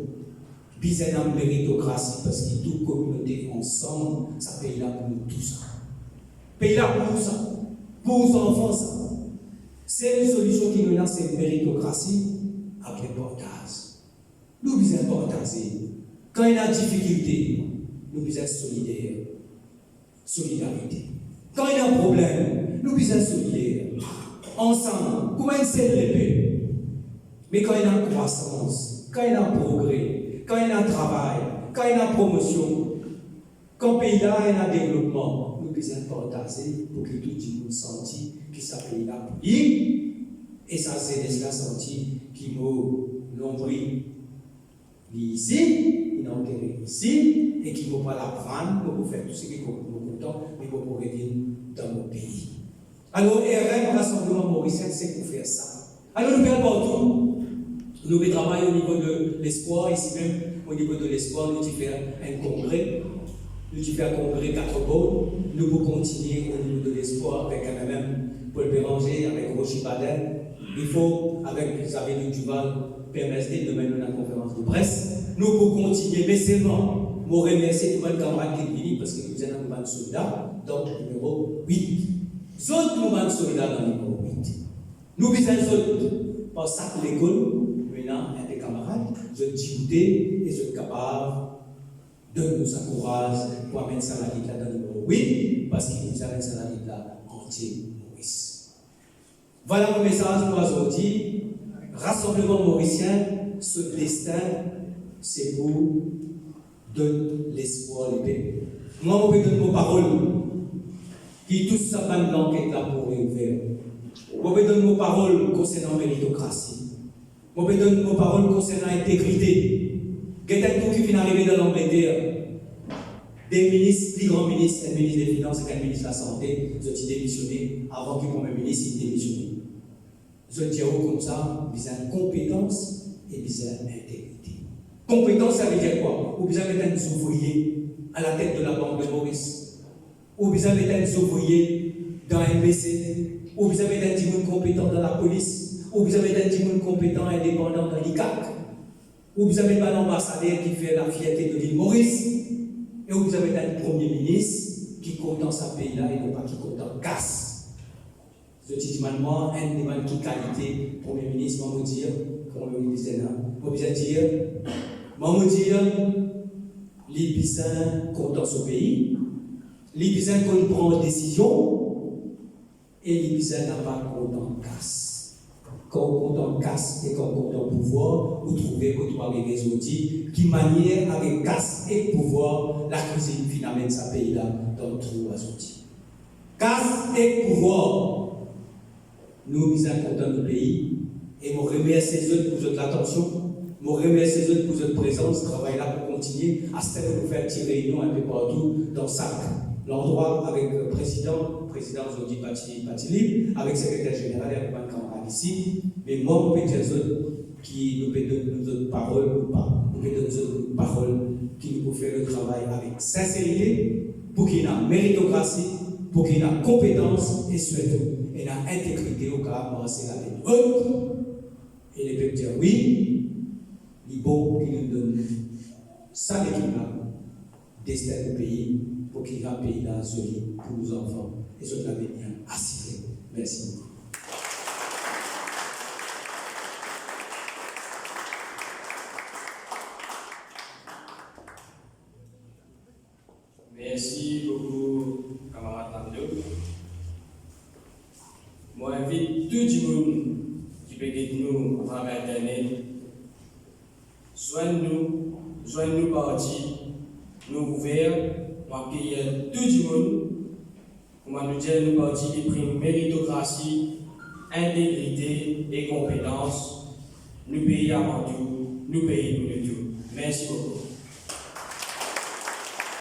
Speaker 6: Puis c'est une méritocratie parce que toute communauté ensemble, ça pays là pour nous tous. Pays là pour nous ça. Pour nos enfants ça. C'est une solution qui nous lance, c'est une méritocratie avec les portages. Nous devons partager. Quand il y a une difficulté, nous devons être solidaires. Solidarité. Quand il y a un problème, nous devons être solidaires. Ensemble, comment une seule épée. Mais quand il y a une croissance, quand il y a un progrès, quand il y a un travail, quand il y a une promotion, quand le pays là il y a un développement, nous devons partager pour que tout le monde sente que ça pays là pour lui, et ça c'est déjà senti qui m'ont pris ici, ils ont enterré ici, et qui ne vont pas l'apprendre pour faire tout ce qu'ils sont contents, mais pour revenir dans mon pays. Alors, RM, Rassemblement Mauricien, c'est pour faire ça. Alors, nous faisons partout. Nous travaillons au niveau de l'espoir, ici même, au niveau de l'espoir, nous faisons un congrès. Nous faisons un congrès 4 bords. Nous pouvons continuer au niveau de l'espoir avec même Paul Béranger, avec Rocher Baden. Il faut, avec Xavier Duval, PMSD, de mener une conférence de presse. Nous pouvons continuer, mais seulement, je remercie tout le camarade qui est venu parce que nous avons un mouvement de soldats, donc numéro 8. Zone mouvement de soldats dans le numéro 8. Nous visons par ça que l'école, maintenant, il y a des camarades, je suis et je suis capable de nous encourager pour mettre ça dans le numéro 8, parce qu'il nous a mis ça là anti-Maurice. Voilà mon message pour aujourd'hui. Rassemblement mauricien, ce destin, c'est pour donner l'espoir les pays. Moi, je vais donner mon parole. Qui tout ça va l'enquête là pour réouvrir. Je vais donner mon parole concernant la méritocratie. Je vais donner mon parole concernant l'intégrité. Quelqu'un qui vient d'arriver dans l'Angleterre, des ministres, plus grands ministres, un ministre des Finances et un ministre de la Santé, ils ont démissionné avant que le Premier ministre ait démissionné. Ils ont dit comme ça, ils ont compétence et ils ont intégrité. Compétence, ça veut dire quoi? Ou vous avez des ouvriers à la tête de la Banque de Maurice. Ou vous avez des ouvriers dans MBC, ou vous avez des gens compétents dans la police, ou vous avez des gens compétents indépendants dans l'ICAC, ou vous avez un ambassadeur qui fait la fierté de l'île Maurice, et où vous avez un premier ministre qui compte dans ce pays-là et non pas qui compte dans casse. Je dis moi, un des mal qui qualité, premier ministre, moi, vous dire, comme le ministre là, moi, vous dire, les Bissins comptent dans ce pays. Les Bissins qu'on prend une décision et les Bissins n'ont pas compte en casse. Quand on compte en casse et quand on compte en pouvoir, vous trouvez que vous avez des outils qui manièrent avec casse et pouvoir la cuisine finalement ça pays là dans trois outils. Casse et pouvoir. Nous Bissins comptons dans le pays et je remercie les autres pour votre attention. Je remercie les autres pour votre présence. Travail là pour continuer à se faire des réunions un peu partout dans SAC. L'endroit avec le président aujourd'hui Patili, avec le secrétaire général et avec un camarade ici, mais moi, je peux dire qui nous peut donner notre parole ou pas, nous peut donner notre parole qui nous peut faire le travail avec sincérité, pour qu'il y ait une méritocratie, pour qu'il y ait une compétence et surtout une intégrité au cas où c'est la tête haute. Et les peuples dire oui, il est bon qu'il nous donne ça l'équilibre, destin du pays. Pour qu'il y ait un pays là, solide pour nos enfants et sur l'avenir assuré. Merci beaucoup.
Speaker 1: Merci beaucoup, nous. Moi, j'invite tout le monde qui peut être nous à Internet. Joignez-nous partis, nous ouverts, pour accueillir tout le monde. Comment nous dire, nous partis qui priment méritocratie, intégrité et compétence. Nous payons avant tout, nous payons pour le tout. Merci beaucoup.